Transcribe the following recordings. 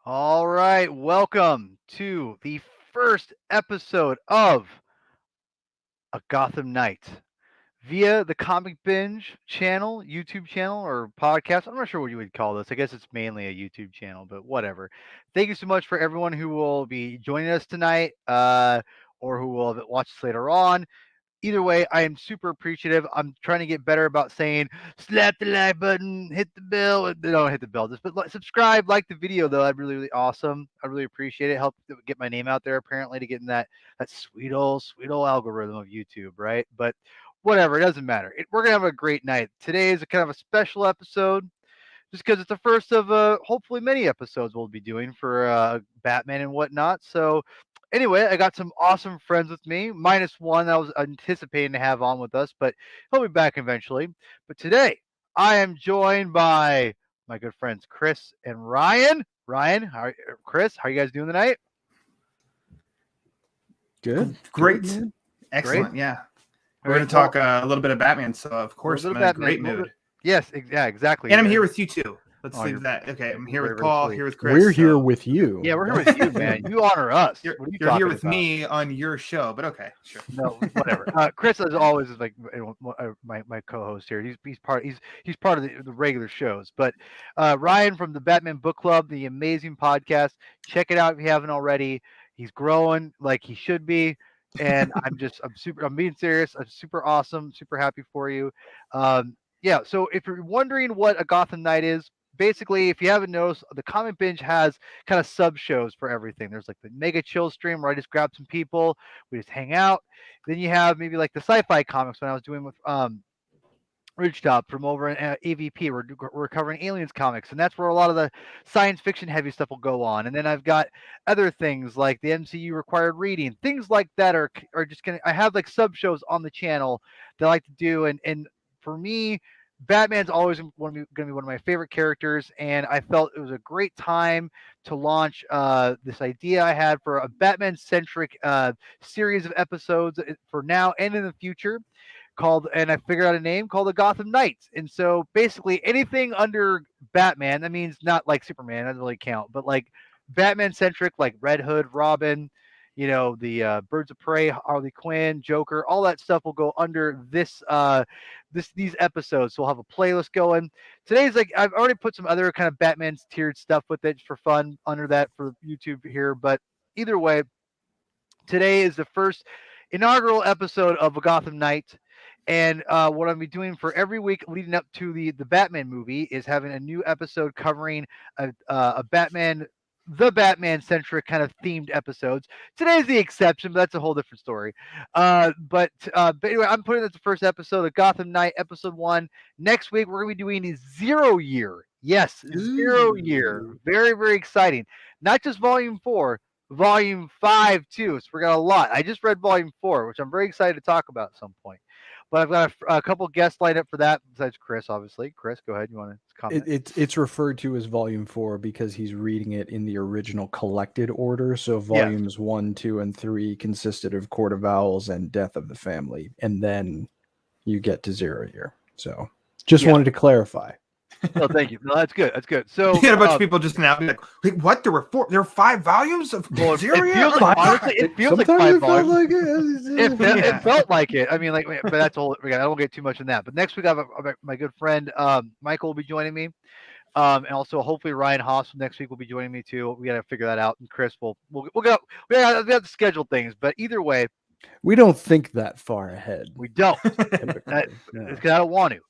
All right, welcome to the first episode of A Gotham Knight via the Comic Binge channel, YouTube channel, or podcast. I'm not sure what you would call this. I guess it's mainly a YouTube channel, but whatever. Thank you so much for everyone who will be joining us tonight, or who will watch this later on. Either way, I am super appreciative. I'm trying to get better about saying slap the like button, hit the bell. Don't hit the bell, just but subscribe, like the video though. That'd really awesome. I really appreciate it. Help get my name out there. Apparently, to get in that sweet old algorithm of YouTube, right? But whatever, it doesn't matter. We're gonna have a great night. Today is a kind of a special episode just because it's the first of hopefully many episodes we'll be doing for Batman and whatnot. So anyway, I got some awesome friends with me, minus one I was anticipating to have on with us, but he'll be back eventually. But today I am joined by my good friends Chris and Ryan. Chris, how are you guys doing tonight? Good. Great. Man. Excellent. Great. Yeah. All We're right, going to talk a little bit of Batman. So, of course, little I'm bit in of a great Batman, mood. Yes, yeah, exactly. And I'm here with you, too. Let's Oh, leave you're that. Okay. I'm here very, with very Paul, sweet. here with Chris. We're here so with you. Yeah, we're here with you, man. You honor us. You're, What are you you're here talking with about? me on your show, but okay. Sure. No, whatever. Chris, as always, is like my co-host here. He's part of the regular shows. But Ryan from the Batman Book Club, the amazing podcast. Check it out if you haven't already. He's growing like he should be, and I'm being serious. I'm super awesome, super happy for you. Yeah. So if you're wondering what a Gotham Knight is, basically, if you haven't noticed, the Comic Binge has kind of sub shows for everything. There's like the Mega Chill stream where I just grab some people, we just hang out. Then you have maybe like the sci-fi comics when I was doing with Ridgetop from over in AVP. We're covering aliens comics, and that's where a lot of the science fiction heavy stuff will go on. And then I've got other things like the MCU required reading, things like that are just gonna. I have like sub shows on the channel that I like to do, and for me, Batman's always going to be one of my favorite characters, and I felt it was a great time to launch this idea I had for a Batman centric series of episodes for now and in the future called, and I figured out a name called the Gotham Knights. And so basically anything under Batman, that means not like Superman, that doesn't really count, but like Batman centric, like Red Hood, Robin, the Birds of Prey, Harley Quinn, Joker, all that stuff will go under these episodes. So we'll have a playlist going. Today's like I've already put some other kind of Batman's tiered stuff with it for fun under that for YouTube here, but either way, today is the first inaugural episode of a Gotham Knight. And what I'll be doing for every week leading up to the Batman movie is having a new episode covering a the Batman centric kind of themed episodes. Today's the exception, but that's a whole different story. But anyway, I'm putting this the first episode of Gotham Knight, episode 1. Next week, we're going to be doing a 0 year. Yes, 0 year. Very, very exciting. Not just volume 4, volume 5 too. So we got a lot. I just read volume 4, which I'm very excited to talk about at some point. But I've got a couple guests lined up for that besides Chris, obviously. Chris, go ahead. You want to comment? It's referred to as Volume 4 because he's reading it in the original collected order. So Yes. volumes 1, 2, and 3 consisted of Court of Owls and Death of the Family, and then you get to 0 year. So just wanted to clarify. No, thank you. No, that's good. That's good. So You get a bunch of people just now be like, wait, what? There were 5 volumes of Well, Zero? it feels like, honestly, it feels like Sometimes 5 it felt volumes. like It felt like it. I mean, like, but that's all. Again, I won't get too much in that. But next week, I have my good friend Michael will be joining me, and also hopefully Ryan Haas next week will be joining me too. We got to figure that out. And Chris we'll go. We have to schedule things. But either way, we don't think that far ahead. we don't. typically. It's 'cause I don't want to.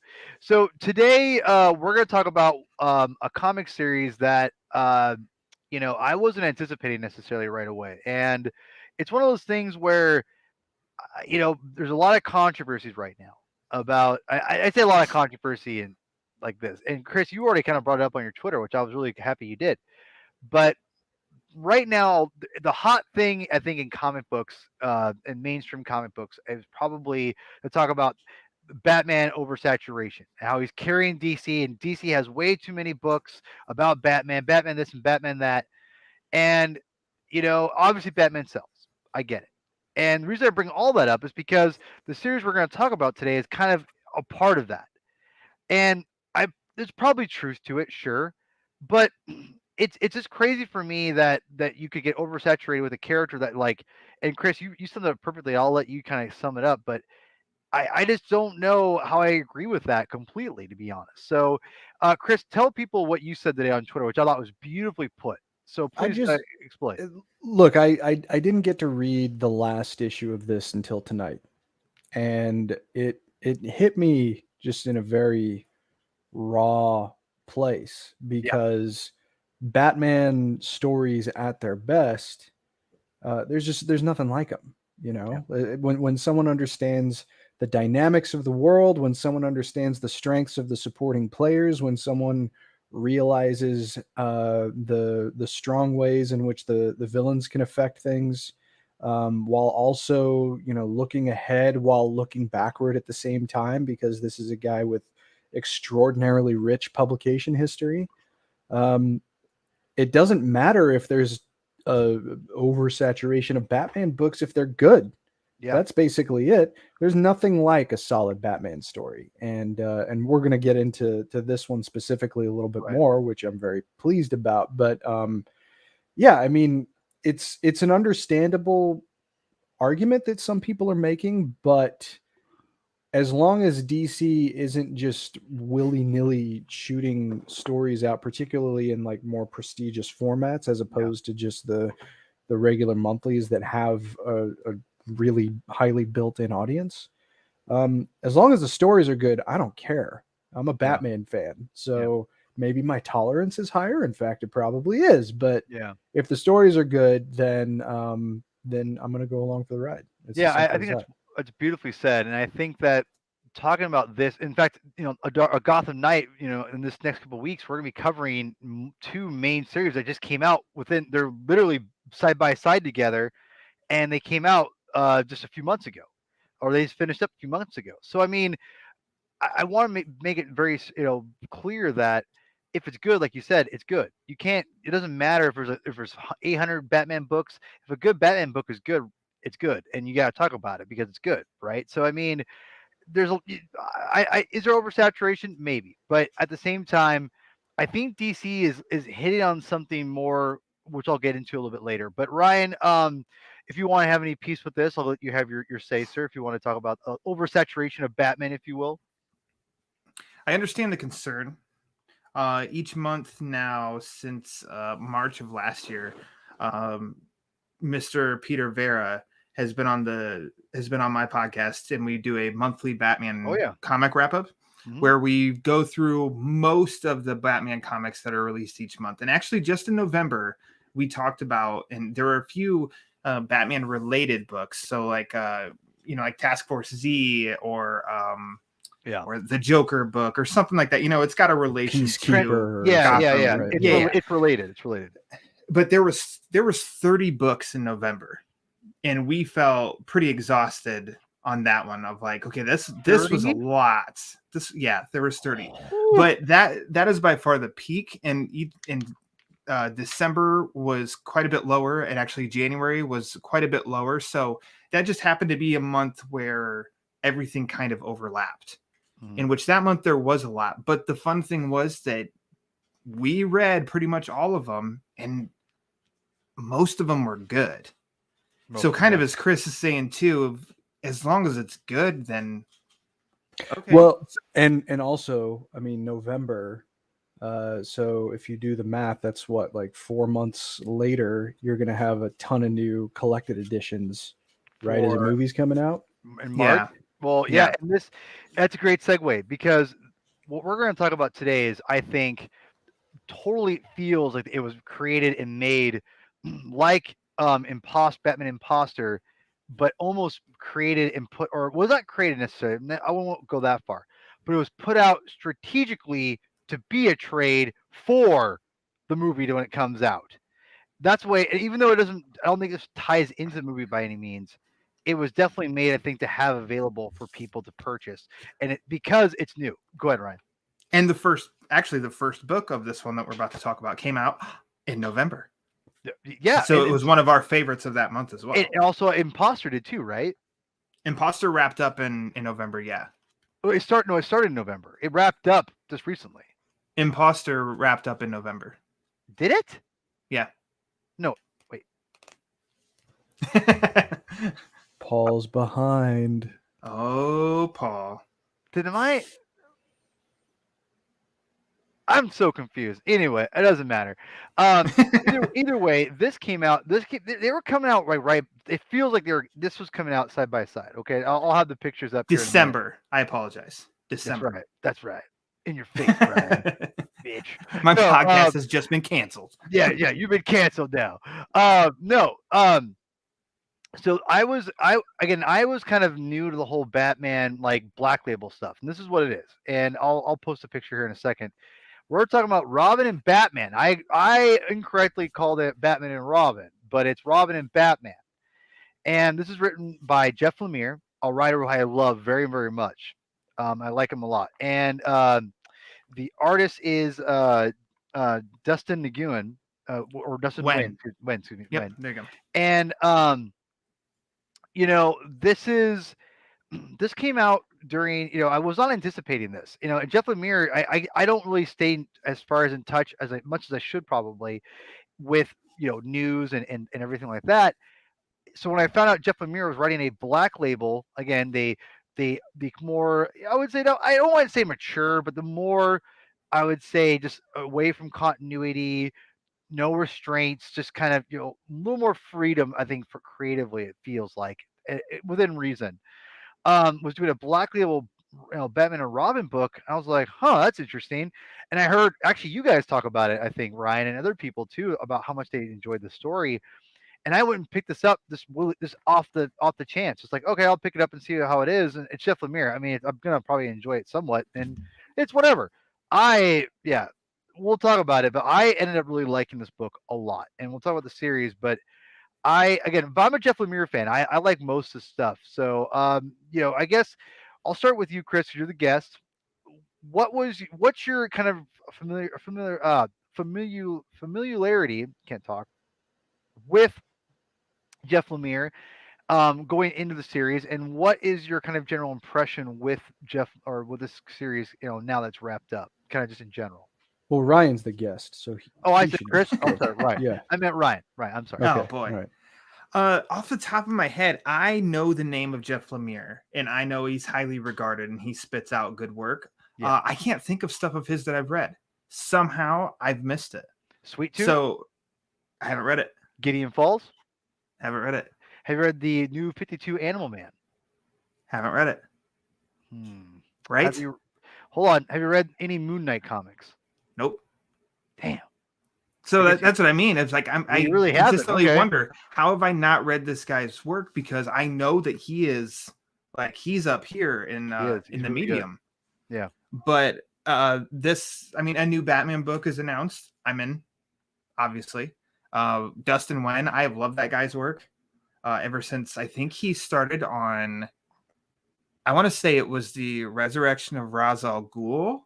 So today, we're going to talk about a comic series that I wasn't anticipating necessarily right away, and it's one of those things where there's a lot of controversies right now about. I say a lot of controversy in like this, and Chris, you already kind of brought it up on your Twitter, which I was really happy you did. But right now, the hot thing I think in comic books and mainstream comic books is probably to talk about Batman oversaturation, how he's carrying DC, and DC has way too many books about Batman, Batman this and Batman that, and obviously Batman sells. I get it, and the reason I bring all that up is because the series we're going to talk about today is kind of a part of that, and I there's probably truth to it, sure, but it's just crazy for me that you could get oversaturated with a character that like, and Chris, you summed it up perfectly. I'll let you kind of sum it up, but I just don't know how I agree with that completely, to be honest. So, Chris, tell people what you said today on Twitter, which I thought was beautifully put. So I please just explain. look. I didn't get to read the last issue of this until tonight, and it hit me just in a very raw place Yeah, because Batman stories at their best, there's nothing like them. You yeah, know, when someone understands the dynamics of the world, when someone understands the strengths of the supporting players, when someone realizes the strong ways in which the villains can affect things, while also looking ahead while looking backward at the same time, because this is a guy with extraordinarily rich publication history. Um, it doesn't matter if there's a oversaturation of Batman books if they're good. yeah, That's basically it. There's nothing like a solid Batman story, and we're gonna get into this one specifically a little bit right. more, which I'm very pleased about. But yeah, I mean, it's an understandable argument that some people are making, but as long as DC isn't just willy-nilly shooting stories out, particularly in like more prestigious formats, as Yeah, opposed to just the regular monthlies that have a really highly built-in audience. As long as the stories are good, I don't care. I'm a yeah, Batman fan, yeah, so maybe my tolerance is higher. In fact, it probably is. But yeah. if the stories are good, then I'm gonna go along for the ride. It's as Yeah, I simple think as that. that's beautifully said, and I think that talking about this, in fact, a Gotham Knight, in this next couple of weeks, we're gonna be covering two main series that just came out within. They're literally side by side together, and they came out just a few months ago, or they just finished up a few months ago. So I mean, I want to make it very clear that if it's good, like you said, it's good. You can't. It doesn't matter if there's 800 Batman books. If a good Batman book is good, it's good, and you got to talk about it because it's good, right? So I mean, there's a, is there oversaturation? Maybe, but at the same time, I think DC is hitting on something more, which I'll get into a little bit later. But Ryan, if you want to have any piece with this, I'll let you have your say, sir. If you want to talk about oversaturation of Batman, if you will. I understand the concern. Each month now since March of last year, um, Mr. Peter Vera has been on my podcast, and we do a monthly Oh Batman yeah. comic wrap up Mhm. where we go through most of the Batman comics that are released each month. And actually, just in November, we talked about, and there were a few Batman related books. So like Task Force Z Yeah. or the Joker book or something like that. It's got a relation Trent. to Peacekeeper or Yeah, yeah, something, yeah. Gotham. right? It's Yeah. it's related. It's related. But there was 30 books in November, and we felt pretty exhausted on that one of like, okay, this was a 30? lot. There was 30. But that is by far the peak, and December was quite a bit lower, and actually January was quite a bit lower. So that just happened to be a month where everything kind of overlapped, in which that month there was a lot. But the fun thing was that we read pretty much all of them, and most of them were good. So kind of as Chris is saying too, as long as it's good, then okay. Well, and also, I mean, November. So if you do the math, that's what, like 4 months later, you're gonna have a ton of new collected editions, right? As a for movie's coming out. in March. Yeah. Well, yeah, Yeah. and that's a great segue because what we're going to talk about today is, I think, totally feels like it was created and made like Batman Imposter, but almost created and put, or was not created necessarily. I won't go that far, but it was put out strategically to be a trade for the movie when it comes out. That's the way. Even though it doesn't, I don't think this ties into the movie by any means. It was definitely made, I think, to have available for people to purchase, and because it's new. Go ahead, Ryan. And the first book of this one that we're about to talk about came out in November. Yeah, So it was one of our favorites of that month as well. And also Imposter did too, right? Imposter wrapped up in November, yeah. It started in November. It wrapped up just recently. Imposter wrapped up in November. Did it? Yeah. No, wait. Paul's behind. Oh, Paul. I'm so confused. Anyway, it doesn't matter. Either way, this came out. They were coming out right. It feels like this was coming out side by side. Okay, I'll have the pictures up here in a minute. December. I apologize. December. That's right. In your face, Ryan, bitch. My podcast has just been canceled. Yeah, you've been canceled now. No. So I was kind of new to the whole Batman like Black Label stuff, and this is what it is. And I'll post a picture here in a second. We're talking about Robin and Batman. I incorrectly called it Batman and Robin, but it's Robin and Batman. And this is written by Jeff Lemire, a writer who I love very, very much. I like him a lot. And the artist is Dustin Nguyen, or Dustin Nguyen. Excuse me. Yep, Nguyen. there you go. And this came out during, I was not anticipating this, and Jeff Lemire, I don't really stay as far as in touch as much as I should probably with, news and everything like that. So when I found out Jeff Lemire was writing a Black Label, again, the more, I would say, no, I don't want to say mature, but the more, I would say, just away from continuity, no restraints, just kind of, a little more freedom, I think, for creatively, it feels like, within reason. Was doing a Black Label, Batman and Robin book. I was like, that's interesting. And I heard actually you guys talk about it, I think, Ryan and other people too, about how much they enjoyed the story. And I wouldn't pick this up this off the chance. It's like, okay, I'll pick it up and see how it is. And it's Jeff Lemire. I mean, I'm gonna probably enjoy it somewhat, and it's whatever. We'll talk about it, but I ended up really liking this book a lot, and we'll talk about the series. But if I'm a Jeff Lemire fan, I like most of the stuff. So, I guess I'll start with you, Chris. You're the guest. What's your kind of familiarity? Can't talk with Jeff Lemire going into the series, and what is your kind of general impression with Jeff or with this series? Now that's wrapped up, kind of just in general. Well, Ryan's the guest, so I said Chris. Oh, sorry, Ryan. Yeah, I meant Ryan. Right, I'm sorry. Oh okay. boy. Right. Off the top of my head, I know the name of Jeff Lemire, and I know he's highly regarded, and he spits out good work. Yeah. I can't think of stuff of his that I've read. Somehow I've missed it. Sweet Tooth. So I haven't read it. Gideon Falls. Haven't read it. Have you read the new 52 Animal Man? Haven't read it. Right? Hold on. Have you read any Moon Knight comics? Nope. Damn. So that's what I mean. It's like I really consistently wonder, how have I not read this guy's work? Because I know that he's up here in the really medium. Good. Yeah. But a new Batman book is announced. I'm in, obviously. Dustin Nguyen, I have loved that guy's work ever since I think he started on, I want to say it was the Resurrection of Ra's al Ghul.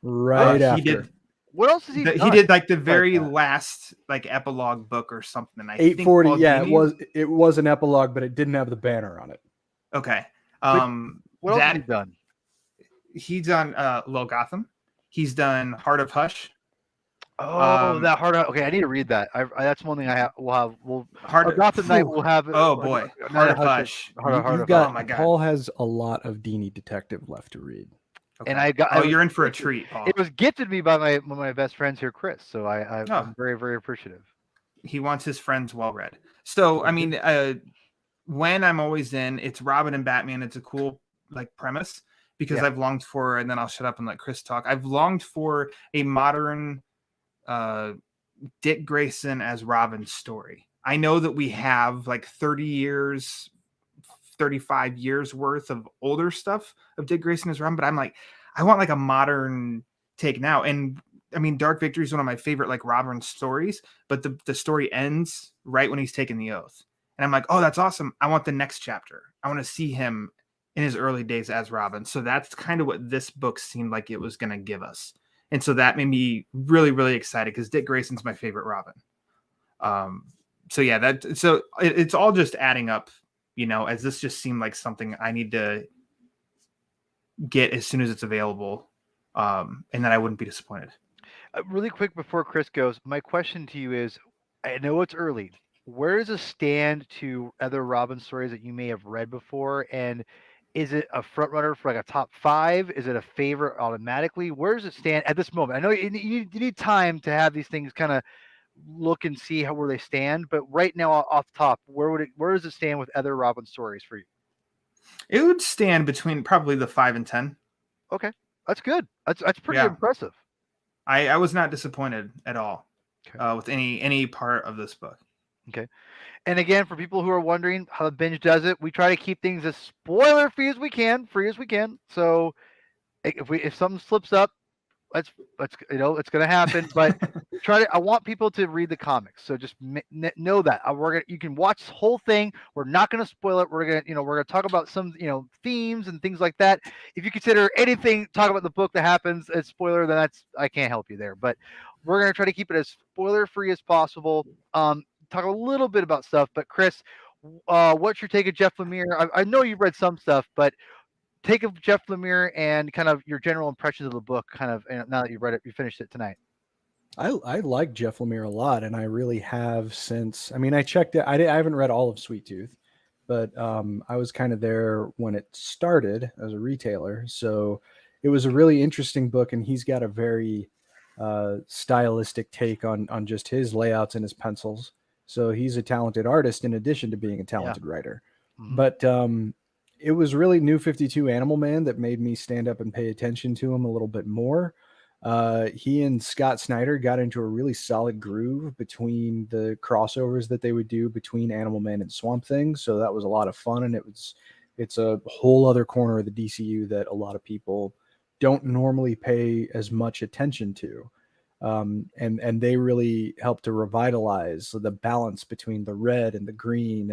Right after. What else has he done? He did like the very last like epilogue book or something. 840. Yeah, it was an epilogue, but it didn't have the banner on it. Okay. What else has he done? He's done Low Gotham. He's done Heart of Hush. Oh, that Heart of. Okay, I need to read that. That's one thing I have. Heart of Gotham Knight will have. Oh boy, Heart of Hush. Oh my God. Paul has a lot of Dini Detective left to read. Okay. And you're in for a treat, Paul. It was gifted me by one of my best friends here, Chris. So I'm very, very appreciative. He wants his friends well read. So I mean, when I'm always in, it's Robin and Batman. It's a cool premise because I've longed for, and then I'll shut up and let Chris talk. I've longed for a modern Dick Grayson as Robin story. I know that we have 30 years. 35 years worth of older stuff of Dick Grayson as Robin, but I'm I want a modern take now. And I mean, Dark Victory is one of my favorite Robin stories, but the story ends right when he's taking the oath. And I'm like, oh, that's awesome. I want the next chapter. I want to see him in his early days as Robin. So that's kind of what this book seemed like it was going to give us. And so that made me really, really excited because Dick Grayson's my favorite Robin. It's all just adding up, as this just seemed like something I need to get as soon as it's available, and then I wouldn't be disappointed. Really quick before Chris goes, my question to you is: I know it's early. Where does it stand to other Robin stories that you may have read before, and is it a front runner for like a top five? Is it a favorite automatically? Where does it stand at this moment? I know you need time to have these things kind of look and see how where they stand, but right now off top, where does it stand with other Robin stories for you? It would stand between probably the 5 and 10. Okay, that's good. That's pretty Yeah, impressive. I was not disappointed at all Okay. with any part of this book. Okay. And again, for people who are wondering how the binge does it, we try to keep things as spoiler free as we can. So if something slips up, let's it's going to happen. But I want people to read the comics. So just know that you can watch the whole thing. We're not going to spoil it. We're gonna talk about some themes and things like that. If you consider anything talk about the book that happens as spoiler, then I can't help you there. But we're going to try to keep it as spoiler free as possible. Talk a little bit about stuff. But Chris, what's your take of Jeff Lemire? I know you've read some stuff, but take of Jeff Lemire and kind of your general impressions of the book, kind of now that you've read it, you finished it tonight. I like Jeff Lemire a lot, and I really have since. I mean, I checked it. I haven't read all of Sweet Tooth, but I was kind of there when it started as a retailer, so it was a really interesting book, and he's got a very stylistic take on just his layouts and his pencils. So he's a talented artist in addition to being a talented writer. Mhm. But it was really New 52 Animal Man that made me stand up and pay attention to him a little bit more. He and Scott Snyder got into a really solid groove between the crossovers that they would do between Animal Man and Swamp Thing. So that was a lot of fun, and it's a whole other corner of the DCU that a lot of people don't normally pay as much attention to. And they really helped to revitalize the balance between the red and the green,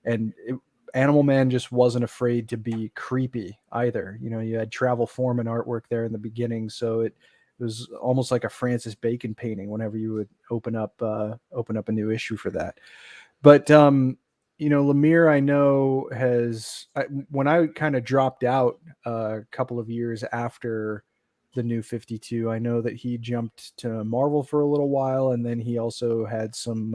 and Animal Man just wasn't afraid to be creepy either. You had Travel Foreman artwork there in the beginning, so it was almost like a Francis Bacon painting whenever you would open up a new issue for that. But Lemire, I know when I kind of dropped out a couple of years after the New 52, I know that he jumped to Marvel for a little while, and then he also had some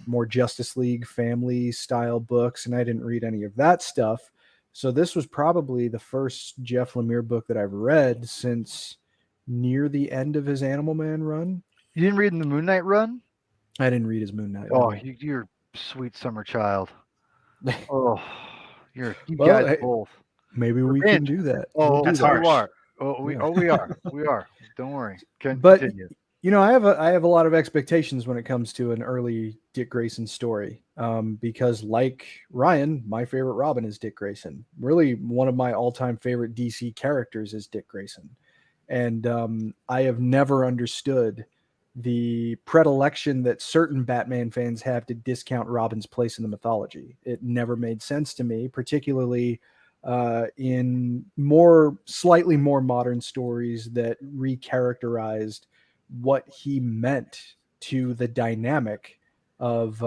more Justice League family style books, and I didn't read any of that stuff. So this was probably the first Jeff Lemire book that I've read since near the end of his Animal Man run. You didn't read in the Moon Knight run? I didn't read his Moon Knight. Oh, No. you're sweet summer child. Oh, you Well, guys hey, both. maybe we Revenge. can do that. Oh, We'll do That's that. harsh. we are. Yeah. We are. We are. Don't worry. But Continue. I have a lot of expectations when it comes to an early Dick Grayson story, because like Ryan, my favorite Robin is Dick Grayson. Really, one of my all-time favorite DC characters is Dick Grayson, and I have never understood the predilection that certain Batman fans have to discount Robin's place in the mythology. It never made sense to me, particularly in slightly more modern stories that recharacterized what he meant to the dynamic of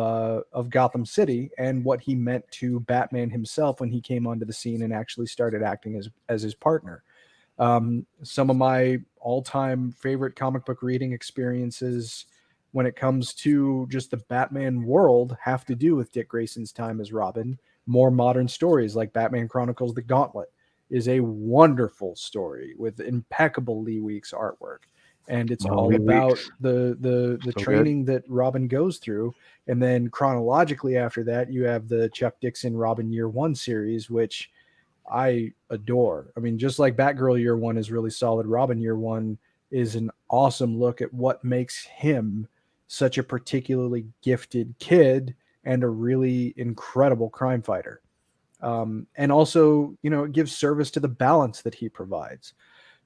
Gotham City and what he meant to Batman himself when he came onto the scene and actually started acting as his partner. Some of my all-time favorite comic book reading experiences when it comes to just the Batman world have to do with Dick Grayson's time as Robin. More modern stories like Batman Chronicles The Gauntlet is a wonderful story with impeccable Lee Weeks artwork. And it's all Lee about Weeks. the So training that Robin goes through. And then chronologically after that, you have the Chuck Dixon Robin Year One series, which I adore. I mean, just like Batgirl Year One is really solid, Robin Year One is an awesome look at what makes him such a particularly gifted kid and a really incredible crime fighter. And also, it gives service to the balance that he provides.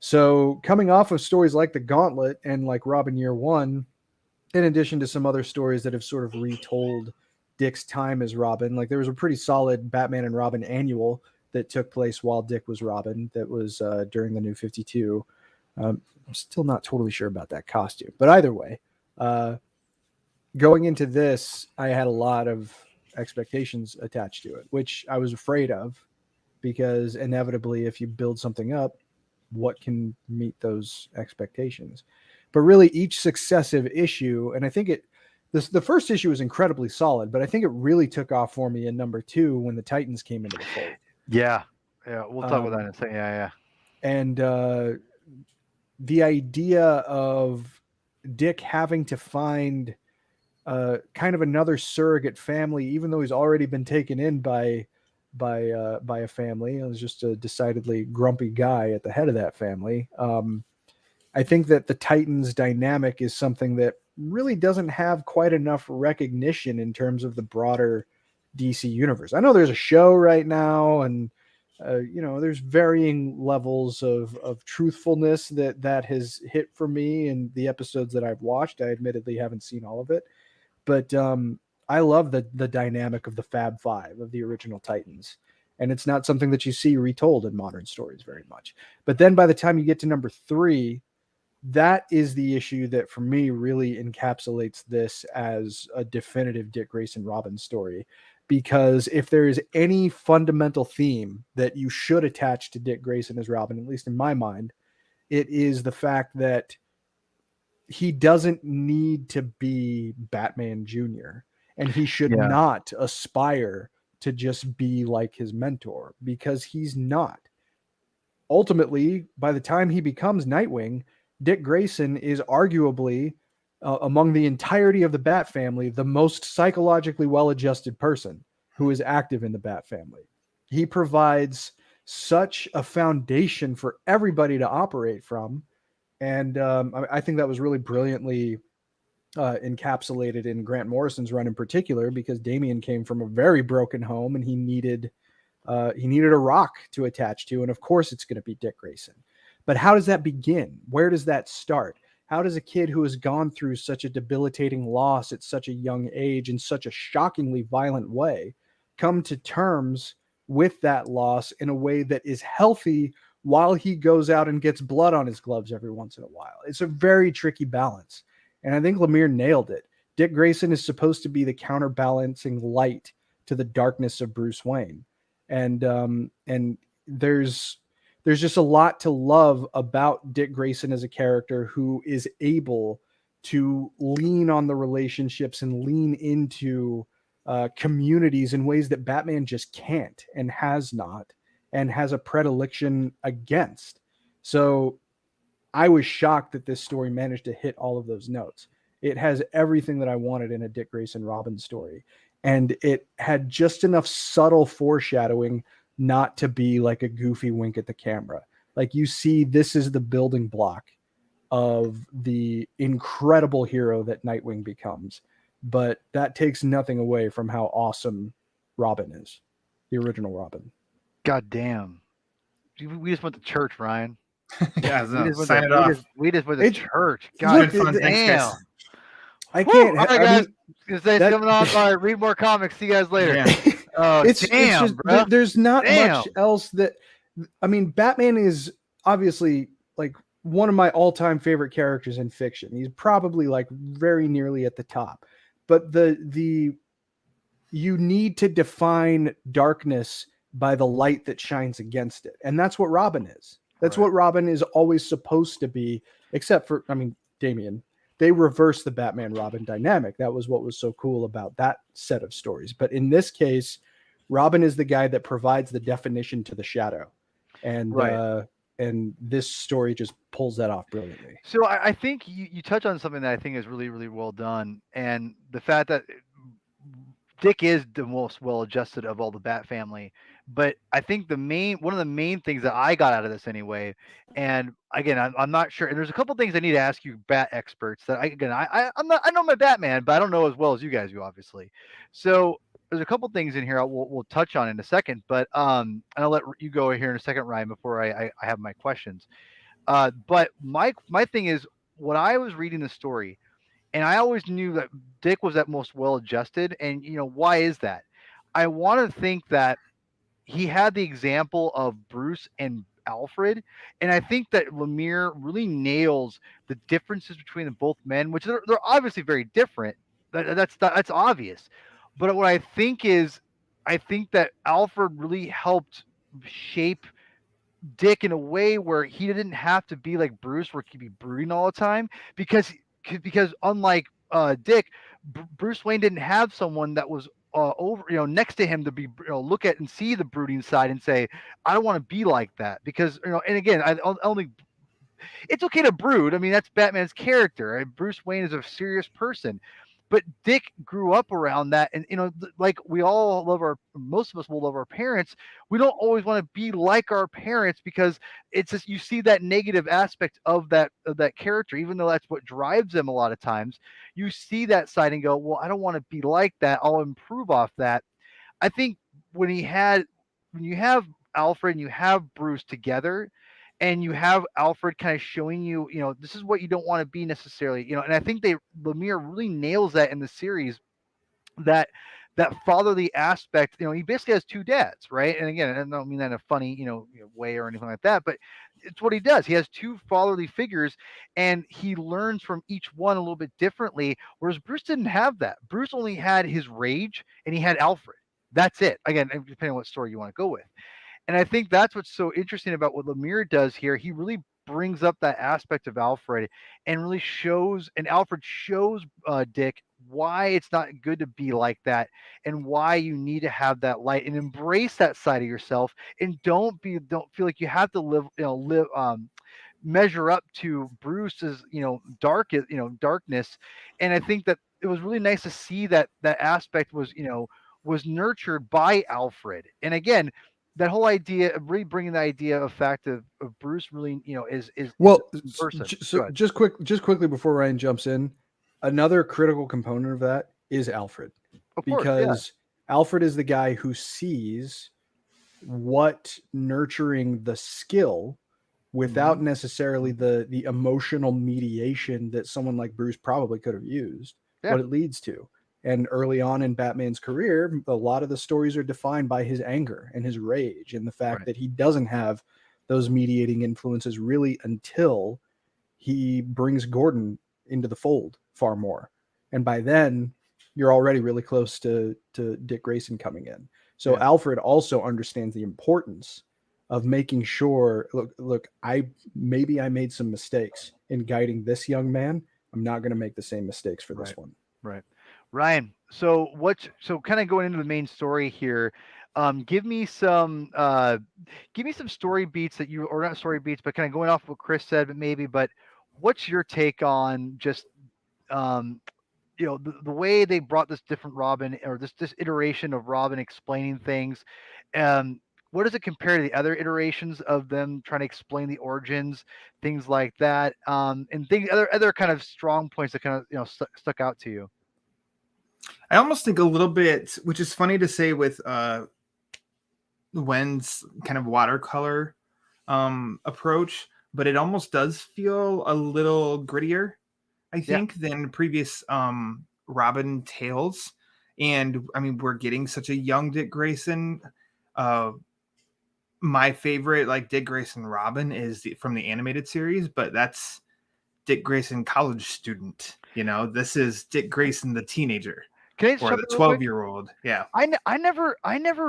So coming off of stories like The Gauntlet and like Robin Year One, in addition to some other stories that have sort of retold Dick's time as Robin, like there was a pretty solid Batman and Robin annual that took place while Dick was Robin that was during the New 52. I'm still not totally sure about that costume, but either way, going into this, I had a lot of expectations attached to it, which I was afraid of because inevitably, if you build something up, what can meet those expectations. But really, each successive issue, and I think the first issue was incredibly solid, but I think it really took off for me in number 2 when the Titans came into the fold. Yeah, yeah, we'll talk about that in a second. Yeah, And the idea of Dick having to find kind of another surrogate family, even though he's already been taken in by a family. It was just a decidedly grumpy guy at the head of that family. I think that the Titans dynamic is something that really doesn't have quite enough recognition in terms of the broader DC universe. I know there's a show right now, and there's varying levels of truthfulness that has hit for me in the episodes that I've watched. I admittedly haven't seen all of it, but I love the dynamic of the Fab Five, of the original Titans. And it's not something that you see retold in modern stories very much. But then by the time you get to number 3, that is the issue that for me really encapsulates this as a definitive Dick Grayson Robin story. Because if there is any fundamental theme that you should attach to Dick Grayson as Robin, at least in my mind, it is the fact that he doesn't need to be Batman Jr. and he should not aspire to just be like his mentor, because he's not. Ultimately, by the time he becomes Nightwing, Dick Grayson is arguably, among the entirety of the Bat family, the most psychologically well-adjusted person who is active in the Bat family. He provides such a foundation for everybody to operate from. And I think that was really brilliantly encapsulated in Grant Morrison's run in particular, because Damian came from a very broken home and he needed a rock to attach to. And of course, it's going to be Dick Grayson. But how does that begin? Where does that start? How does a kid who has gone through such a debilitating loss at such a young age in such a shockingly violent way come to terms with that loss in a way that is healthy while he goes out and gets blood on his gloves every once in a while? It's a very tricky balance. And I think Lemire nailed it. Dick Grayson is supposed to be the counterbalancing light to the darkness of Bruce Wayne. And there's just a lot to love about Dick Grayson as a character who is able to lean on the relationships and lean into communities in ways that Batman just can't and has not, and has a predilection against. So I was shocked that this story managed to hit all of those notes. It has everything that I wanted in a Dick Grayson Robin story. And it had just enough subtle foreshadowing not to be like a goofy wink at the camera. Like, you see, this is the building block of the incredible hero that Nightwing becomes. But that takes nothing away from how awesome Robin is, the original Robin. God damn. We just went to church, Ryan. Yeah, We just sign it off. we just went to church. It's God good fun. Thanks, damn. guys. I can't. All right, I guys. mean, Coming on. All right, read more comics. See you guys later. Yeah. Oh, it's damn, just, bro. there's not Damn. much else that. I mean, Batman is obviously like one of my all-time favorite characters in fiction. He's probably like very nearly at the top. But the you need to define darkness by the light that shines against it. And that's what Robin is. That's Right. what Robin is always supposed to be, except for, I mean, Damian. They reversed the Batman-Robin dynamic. That was what was so cool about that set of stories. But in this case, Robin is the guy that provides the definition to the shadow. And and this story just pulls that off brilliantly. So I think you touch on something that I think is really, really well done. And the fact that Dick is the most well-adjusted of all the Bat family. But I think one of the main things that I got out of this anyway, and again, I'm not sure. And there's a couple things I need to ask you, Bat experts. That I know my Batman, but I don't know as well as you guys do, obviously. So there's a couple things in here we'll touch on in a second. But and I'll let you go here in a second, Ryan, before I have my questions. But my thing is, when I was reading the story, and I always knew that Dick was at most well-adjusted, and why is that? I want to think that he had the example of Bruce and Alfred, and I think that Lemire really nails the differences between the both men, which they're obviously very different. That's obvious. But what I think is, I think that Alfred really helped shape Dick in a way where he didn't have to be like Bruce, where he'd be brooding all the time, because unlike Dick, Bruce Wayne didn't have someone that was over, next to him to be, look at and see the brooding side and say, I don't want to be like that, because and again, I only it's okay to brood. I mean, that's Batman's character. Bruce Wayne is a serious person. But Dick grew up around that, and like we all love most of us will love our parents. We don't always want to be like our parents, because it's just, you see that negative aspect of that character, even though that's what drives them a lot of times. You see that side and go, well, I don't want to be like that. I'll improve off that. I think when you have Alfred and you have Bruce together, and you have Alfred kind of showing you, this is what you don't want to be necessarily, and I think Lemire really nails that in the series, that fatherly aspect. He basically has two dads, right? And again, I don't mean that in a funny, way or anything like that, but it's what he does. He has two fatherly figures, and he learns from each one a little bit differently. Whereas Bruce didn't have that. Bruce only had his rage, and he had Alfred. That's it. Again, depending on what story you want to go with. And I think that's what's so interesting about what Lemire does here. He really brings up that aspect of Alfred, and really shows, and Alfred shows Dick why it's not good to be like that, and why you need to have that light and embrace that side of yourself, and don't feel like you have to measure up to Bruce's, darkness. And I think that it was really nice to see that aspect was nurtured by Alfred. And again, that whole idea of really bringing the idea of fact of Bruce really, is Well, a person. so Go ahead. just quickly before Ryan jumps in, another critical component of that is Alfred, Of course, yeah, because Alfred is the guy who sees what nurturing the skill without necessarily the emotional mediation that someone like Bruce probably could have used, yeah, what it leads to. And early on in Batman's career, a lot of the stories are defined by his anger and his rage, and the fact right, that he doesn't have those mediating influences really until he brings Gordon into the fold far more. And by then, you're already really close to Dick Grayson coming in. So yeah, Alfred also understands the importance of making sure, look, I made some mistakes in guiding this young man. I'm not going to make the same mistakes for this right, one. right. Ryan, so kind of going into the main story here. Give me some story beats that you, or not story beats, but kind of going off what Chris said, but what's your take on just um the way they brought this different Robin, or this iteration of Robin explaining things. um what does it compare to the other iterations of them trying to explain the origins, things like that, and things, other kind of strong points that kind of stuck out to you? I almost think a little bit, which is funny to say with Wen's kind of watercolor approach, but it almost does feel a little grittier, I Yeah, think, than previous Robin tales. And I mean, we're getting such a young Dick Grayson. Uh, my favorite, like Dick Grayson Robin, is from the animated series, but that's Dick Grayson college student. This is Dick Grayson the teenager can I just or jump the in real quick? 12-year-old. Yeah. I never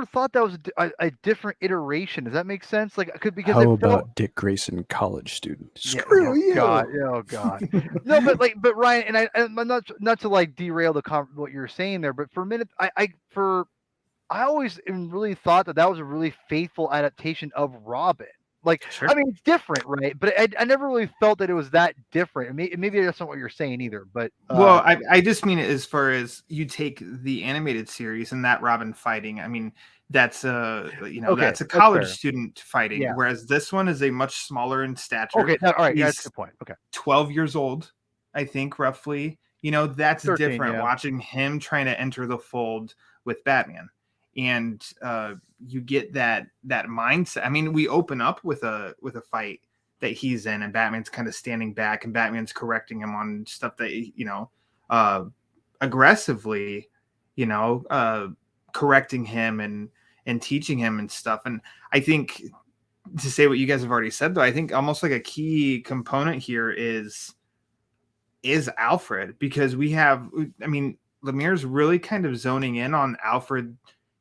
thought that was a different iteration. Does that make sense? Like, because it How felt. about Dick Grayson, college student? Yeah. Screw Oh God. you. Oh God. No, but Ryan, and I'm not to like derail what you're saying there, but for a minute, I always really thought that was a really faithful adaptation of Robin. Like, I Sure. mean, it's different, right? But I never really felt that it was that different. And maybe that's not what you're saying either. But Well, I just mean it as far as you take the animated series and that Robin fighting. I mean, that's okay, that's a that's college fair. student fighting, Yeah. whereas this one is a much smaller in stature. Okay. All right. Yeah, that's a He's good point. Okay. 12 years old, I think, roughly. That's 13. different Yeah. watching him trying to enter the fold with Batman. And you get that mindset. I mean, we open up with a fight that he's in, and Batman's kind of standing back, and Batman's correcting him on stuff that uh, aggressively, correcting him and teaching him and stuff. And I think, to say what you guys have already said, though, I think almost like a key component here is Alfred, because I mean, Lemire's really kind of zoning in on Alfred,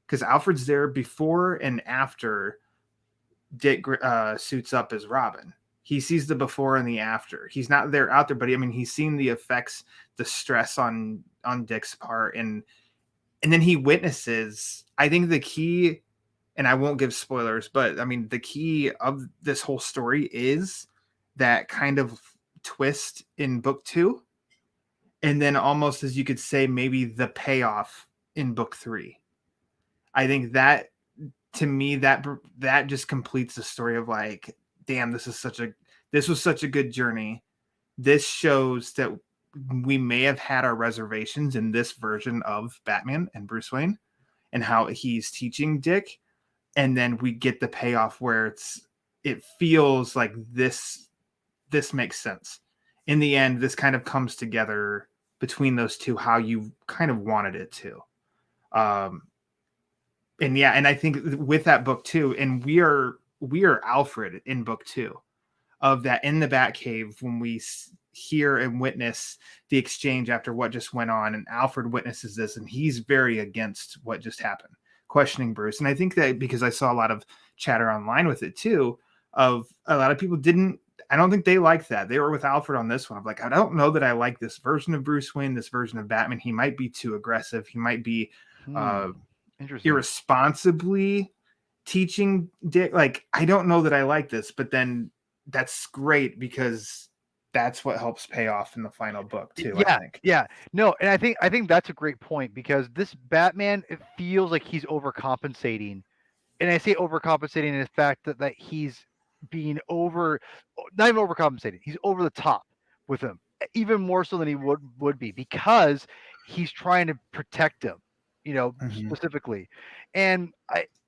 because Alfred's there before and after Dick suits up as Robin. He sees the before and the after. He's not there out there, but I mean, he's seen the effects, the stress on Dick's part, and then he witnesses. I think the key, and I won't give spoilers, but I mean, the key of this whole story is that kind of twist in book 2, and then almost, as you could say, maybe the payoff in book 3. I think that, to me, that just completes the story of like, damn, this was such a good journey. This shows that we may have had our reservations in this version of Batman and Bruce Wayne and how he's teaching Dick, and then we get the payoff where it feels like this makes sense. In the end, this kind of comes together between those two how you kind of wanted it to. And yeah, and I think with that book too, and we are Alfred in book 2 of that in the Batcave when we hear and witness the exchange after what just went on, and Alfred witnesses this, and he's very against what just happened, questioning Bruce. And I think that because I saw a lot of chatter online with it too, of a lot of people I don't think they liked that. They were with Alfred on this one. I'm like, I don't know that I like this version of Bruce Wayne, this version of Batman. He might be too aggressive. He might be irresponsibly teaching Dick. Like, I don't know that I like this, but then that's great because that's what helps pay off in the final book too. Yeah, I think. Yeah. No, and I think that's a great point because this Batman, it feels like he's overcompensating. And I say overcompensating in the fact that he's being not even overcompensating. He's over the top with him, even more so than he would be, because he's trying to protect him, specifically. And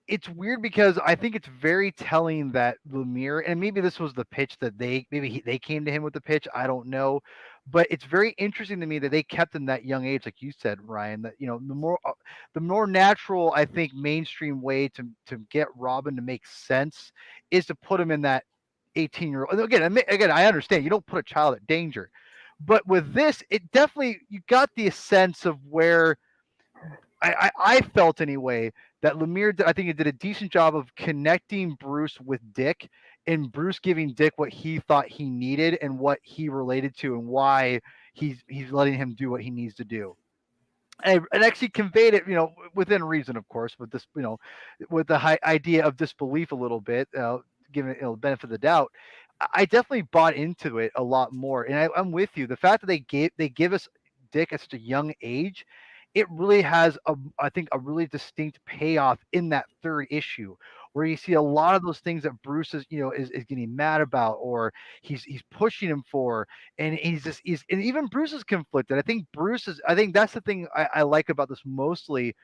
it's weird because I think it's very telling that Lemire, and maybe this was the pitch that they came to him with the pitch. I don't know, but it's very interesting to me that they kept him that young age, like you said, Ryan. That the more natural, I think, mainstream way to get Robin to make sense is to put him in that 18-year-old. Again, I understand you don't put a child at danger, but with this, it definitely, you got the sense of where I felt anyway that Lemire I think he did a decent job of connecting Bruce with Dick, and Bruce giving Dick what he thought he needed and what he related to and why he's letting him do what he needs to do. And actually conveyed it, within reason, of course, with this, with the high idea of disbelief a little bit, giving it, benefit of the doubt. I definitely bought into it a lot more, and I'm with you. The fact that they give us Dick at such a young age, it really has I think a really distinct payoff in that third issue, where you see a lot of those things that Bruce is is getting mad about, or he's pushing him for, and and even Bruce is conflicted. I think that's the thing I like about this mostly,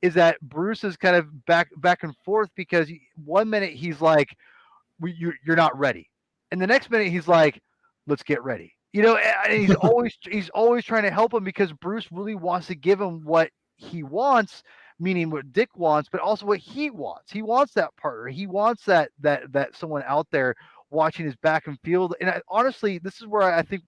is that Bruce is kind of back and forth, because one minute he's like, you're not ready, and the next minute he's like, let's get ready. And he's always trying to help him, because Bruce really wants to give him what he wants, meaning what Dick wants, but also what he wants. He wants that partner. He wants that someone out there watching his back and field. And honestly, this is where I think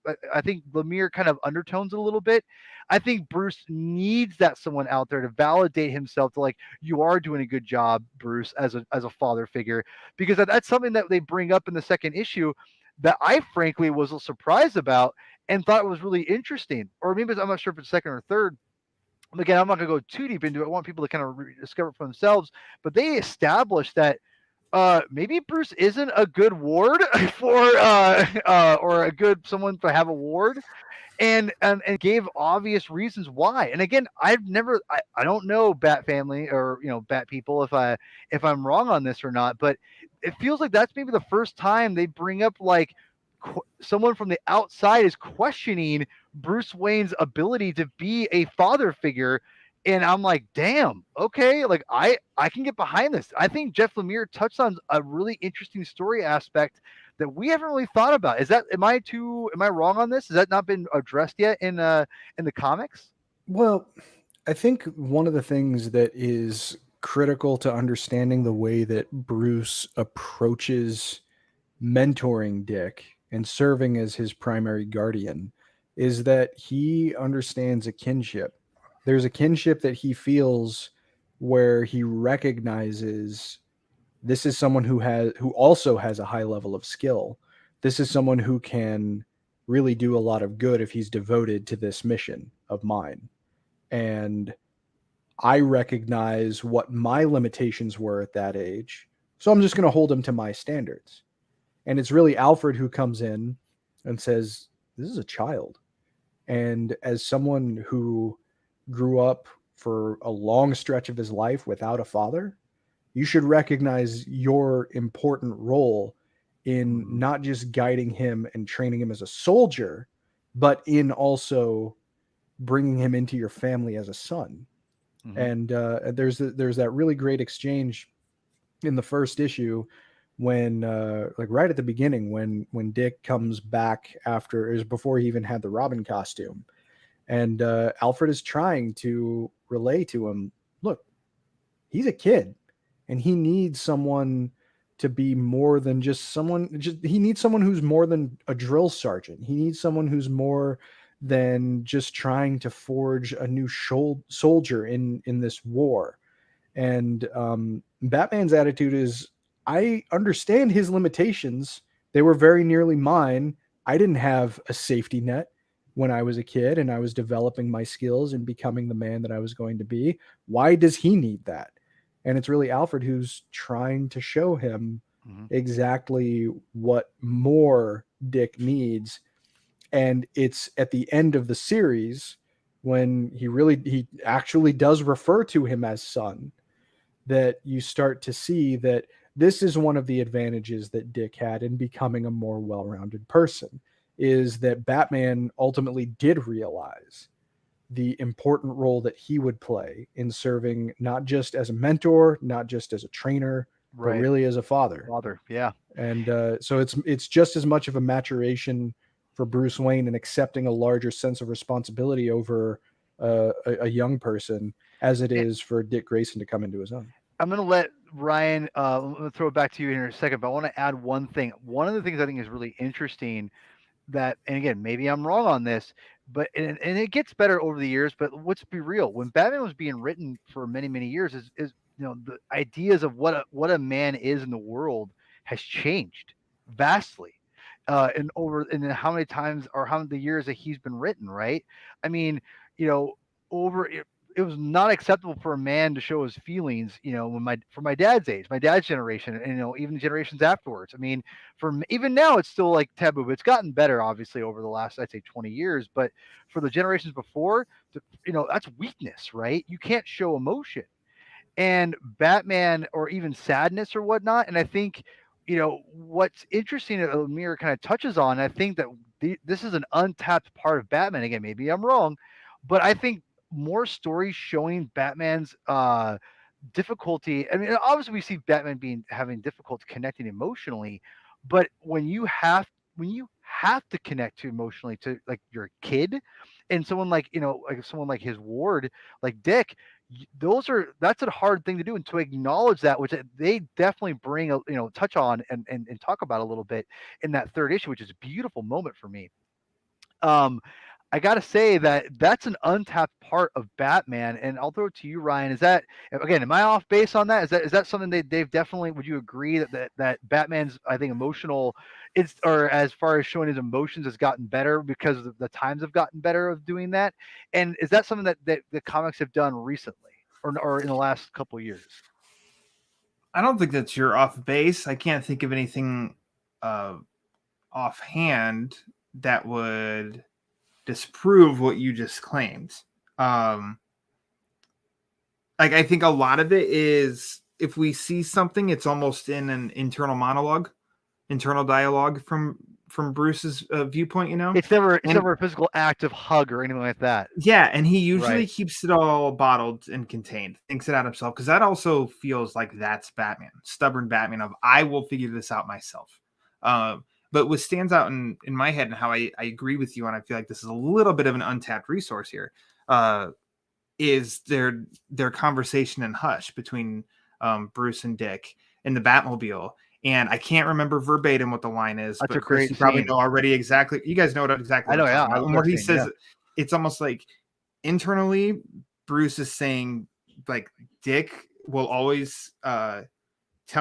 Lemire kind of undertones it a little bit. I think Bruce needs that someone out there to validate himself, to like, you are doing a good job, Bruce, as a father figure, because that's something that they bring up in the second issue that I frankly was a little surprised about and thought was really interesting. Or maybe I'm not sure if it's second or third. Again, I'm not going to go too deep into it. I want people to kind of discover it for themselves. But they established that maybe Bruce isn't a good ward for or a good someone to have a ward, and gave obvious reasons why. And again, I don't know Bat family or Bat people if I'm wrong on this or not, but it feels like that's maybe the first time they bring up like someone from the outside is questioning Bruce Wayne's ability to be a father figure. And I'm like, damn, okay, like I can get behind this. I think Jeff Lemire touched on a really interesting story aspect that we haven't really thought about. Am I wrong on this? Has that not been addressed yet in the comics? Well, I think one of the things that is critical to understanding the way that Bruce approaches mentoring Dick and serving as his primary guardian is that he understands a kinship. There's a kinship that he feels where he recognizes This is someone who also has a high level of skill. This is someone who can really do a lot of good if he's devoted to this mission of mine. And I recognize what my limitations were at that age. So I'm just going to hold him to my standards. And it's really Alfred who comes in and says, this is a child. And as someone who grew up for a long stretch of his life without a father, you should recognize your important role in not just guiding him and training him as a soldier, but in also bringing him into your family as a son. And there's that really great exchange in the first issue when like right at the beginning when Dick comes back before he even had the Robin costume, and Alfred is trying to relay to him, look, he's a kid and he needs someone to be more than just someone. He needs someone who's more than a drill sergeant. He needs someone who's more than just trying to forge a new soldier in this war. And Batman's attitude is, I understand his limitations. They were very nearly mine. I didn't have a safety net when I was a kid and I was developing my skills and becoming the man that I was going to be. Why does he need that? And it's really Alfred who's trying to show him exactly what more Dick needs. And it's at the end of the series when he actually does refer to him as son, that you start to see that this is one of the advantages that Dick had in becoming a more well-rounded person, is that Batman ultimately did realize the important role that he would play in serving not just as a mentor, not just as a trainer, but really as a father. Yeah. And so it's just as much of a maturation for Bruce Wayne in accepting a larger sense of responsibility over a young person as it is for Dick Grayson to come into his own. I'm going to let Ryan, I'm going to throw it back to you in a second, but I want to add one thing. One of the things I think is really interesting that, and again, maybe I'm wrong on this, but, and it gets better over the years, but let's be real. When Batman was being written for many, many years is the ideas of what a man is in the world has changed vastly. And how many times or how many years that he's been written, right? I mean, it was not acceptable for a man to show his feelings, for my dad's age, my dad's generation, and even generations afterwards. I mean, even now it's still like taboo, but it's gotten better obviously over the last, I'd say, 20 years. But for the generations before, that's weakness, right? You can't show emotion and Batman or even sadness or whatnot. And I think, what's interesting that Amir kind of touches on, I think that this is an untapped part of Batman. Again, maybe I'm wrong, but I think more stories showing Batman's difficulty. I mean, obviously we see Batman having difficulty connecting emotionally, but when you have to connect to emotionally to like your kid and someone like someone like his ward, like Dick, that's a hard thing to do, and to acknowledge that, which they definitely bring touch on and talk about a little bit in that third issue, which is a beautiful moment for me. I got to say that that's an untapped part of Batman, and I'll throw it to you, Ryan. Is that, again, am I off base on that? Is that something they've definitely? Would you agree that Batman's, I think, emotional, or as far as showing his emotions has gotten better because the times have gotten better of doing that? And is that something that the comics have done recently, or in the last couple of years? I don't think that you're off base. I can't think of anything offhand that would disprove what you just claimed. Like, I think a lot of it is, if we see something, it's almost in an internal dialogue from Bruce's viewpoint. It's never a physical act of hug or anything like that. Yeah, and he usually keeps it all bottled and contained, thinks it out himself, because that also feels like that's Batman, stubborn Batman of, I will figure this out myself. But what stands out in my head, and how I agree with you, and I feel like this is a little bit of an untapped resource here, is their conversation in Hush between Bruce and Dick in the Batmobile. And I can't remember verbatim what the line is, but Chris, you probably know already exactly. You guys know what exactly. I know, yeah. Where he says, it's almost like internally, Bruce is saying, like, Dick will always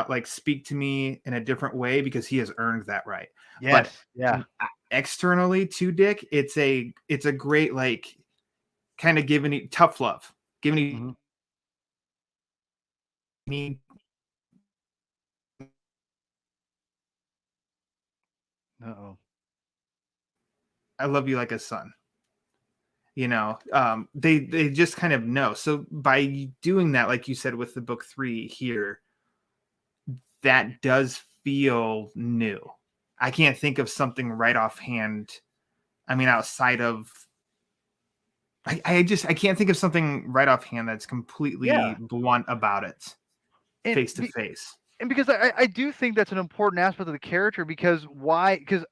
like speak to me in a different way because he has earned that right. But Yes. Yeah. externally to Dick, it's a great like kind of giving tough love, giving me. Uh-oh. I love you like a son. They just kind of know. So by doing that, like you said with the book 3 here, that does feel new. I can't think of something right offhand. I mean, outside of I can't think of something right offhand that's completely Yeah. blunt about it, And face to face. and because I do think that's an important aspect of the character because why? Because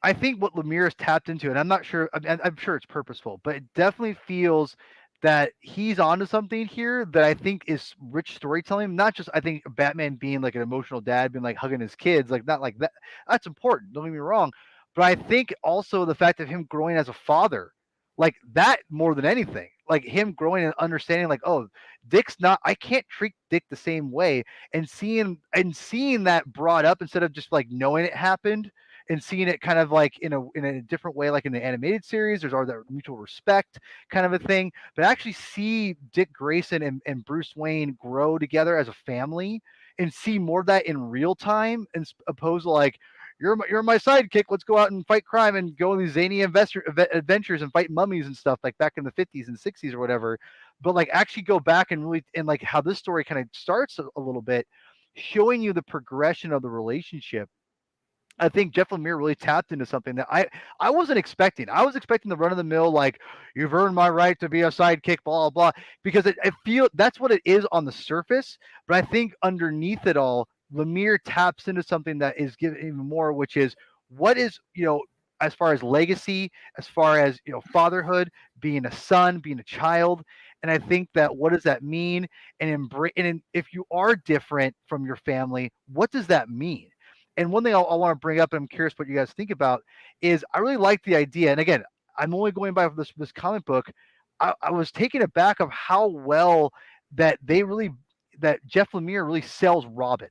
I think what Lemire has tapped into, and I'm not sure, I'm sure it's purposeful, but it definitely feels that he's onto something here that I think is rich storytelling. Not just I think Batman being like an emotional dad, being like hugging his kids, like not like that. That's important. Don't get me wrong, but I think also the fact of him growing as a father, like that more than anything, like him growing and understanding, like oh, Dick's not. I can't treat Dick the same way and seeing that brought up instead of just like knowing it happened and seeing it kind of like in a different way, like in the animated series, there's all that mutual respect kind of a thing. But actually see Dick Grayson and Bruce Wayne grow together as a family and see more of that in real time, and opposed to like you're my sidekick. Let's go out and fight crime and go on these zany adventures and fight mummies and stuff like back in the 50s and 60s or whatever. But like actually go back and really and like how this story kind of starts a little bit, showing you the progression of the relationship. I think Jeff Lemire really tapped into something that I wasn't expecting. I was expecting the run of the mill, like you've earned my right to be a sidekick, blah blah, because I feel that's what it is on the surface. But I think underneath it all, Lemire taps into something that is given even more, which is what is as far as legacy, as far as fatherhood, being a son, being a child, and I think that what does that mean? And if you are different from your family, what does that mean? And one thing I want to bring up, and I'm curious what you guys think about, is I really like the idea. And again, I'm only going by this comic book. I was taken aback of how well that that Jeff Lemire really sells Robin,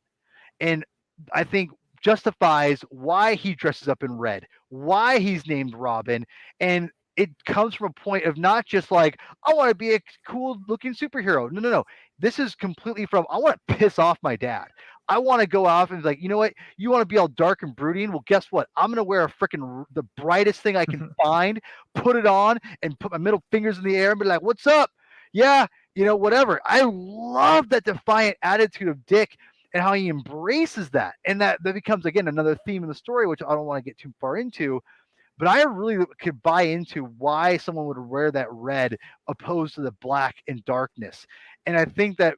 and I think justifies why he dresses up in red, why he's named Robin, and it comes from a point of not just like I want to be a cool looking superhero. No, no, no. This is completely from I want to piss off my dad. I want to go off and be like, you know what? You want to be all dark and brooding? Well, guess what? I'm gonna wear a freaking the brightest thing I can find, put it on, and put my middle fingers in the air and be like, "What's up? Yeah, whatever." I love that defiant attitude of Dick and how he embraces that. And that becomes, again, another theme in the story, which I don't want to get too far into. But I really could buy into why someone would wear that red opposed to the black and darkness. And I think that,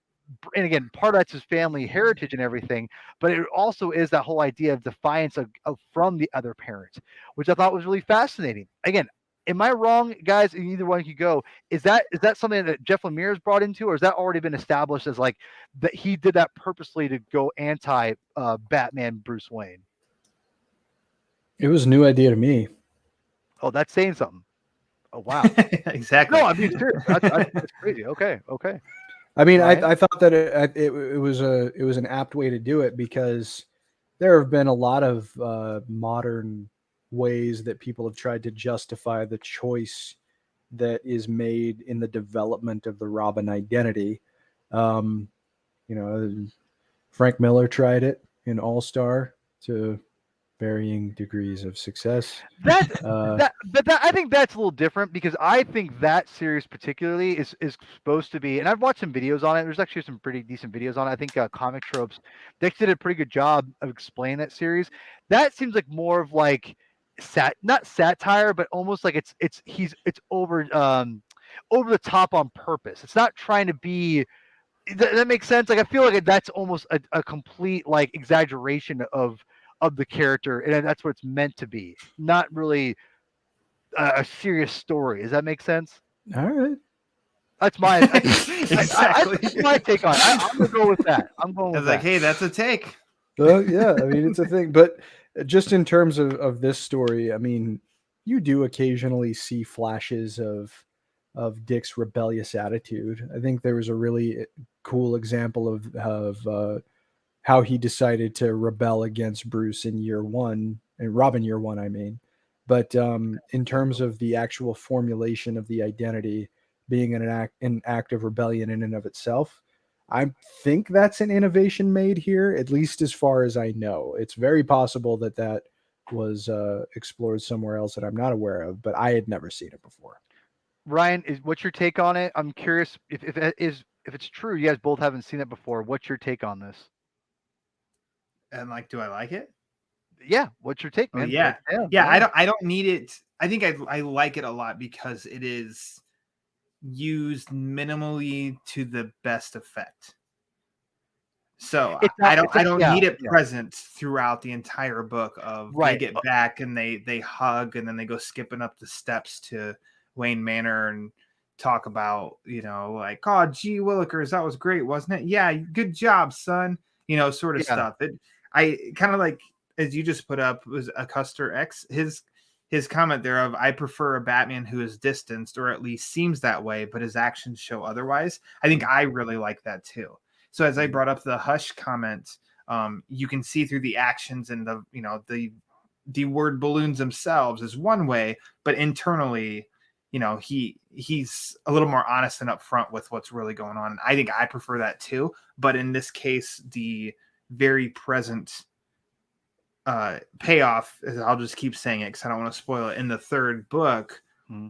and again, part of that's his family heritage and everything, but it also is that whole idea of defiance of from the other parent, which I thought was really fascinating. Again, am I wrong, guys? Either one could go. Is that something that Jeff Lemire has brought into, or has that already been established as like that he did that purposely to go anti Batman Bruce Wayne? It was a new idea to me. Oh, that's saying something. Oh wow. Exactly. No, I mean serious. That's crazy. Okay. I mean, Ryan? I thought that it was an apt way to do it because there have been a lot of modern ways that people have tried to justify the choice that is made in the development of the Robin identity. You know, Frank Miller tried it in All Star to varying degrees of success. But I think that's a little different because I think that series particularly is supposed to be, and I've watched some videos on it. There's actually some pretty decent videos on it. I think Comic Tropes, they did a pretty good job of explaining that series. That seems like more of like not satire, but almost like it's over over the top on purpose. It's not trying to be. That makes sense. Like I feel like that's almost a complete like exaggeration of the character, and that's what it's meant to be. Not really a serious story. Does that make sense? All right. That's my exactly. that's my take on it. I'm gonna go with that. I'm going with I was like, hey, that's a take. Yeah, I mean, it's a thing. But just in terms of this story, I mean, you do occasionally see flashes of Dick's rebellious attitude. I think there was a really cool example of how he decided to rebel against Bruce in year one, and Robin year one, I mean. But in terms of the actual formulation of the identity being an act of rebellion in and of itself, I think that's an innovation made here, at least as far as I know. It's very possible that that was explored somewhere else that I'm not aware of, but I had never seen it before. Ryan, what's your take on it? I'm curious if it's true. You guys both haven't seen it before. What's your take on this? And like, do I like it? Yeah, what's your take, Oh man? yeah. Break it down. Yeah, I don't need it. I think I like it a lot because it is used minimally to the best effect. So It's not. I don't Yeah, need it yeah. present throughout the entire book of Right. they get back and they hug and then they go skipping up the steps to Wayne Manor and talk about, you know, like, oh, gee Willikers, that was great, wasn't it? Yeah, good job, son. You know, sort of Yeah. stuff. I kind of like, as you just put up, was a Custer X, his comment there of, I prefer a Batman who is distanced or at least seems that way, but his actions show otherwise. I think I really like that too. So as I brought up the Hush comment, you can see through the actions and the, you know, the word balloons themselves is one way, but internally, you know, he's a little more honest and upfront with what's really going on. And I think I prefer that too. But in this case, the very present payoff, I'll just keep saying it because I don't want to spoil it, in the third book,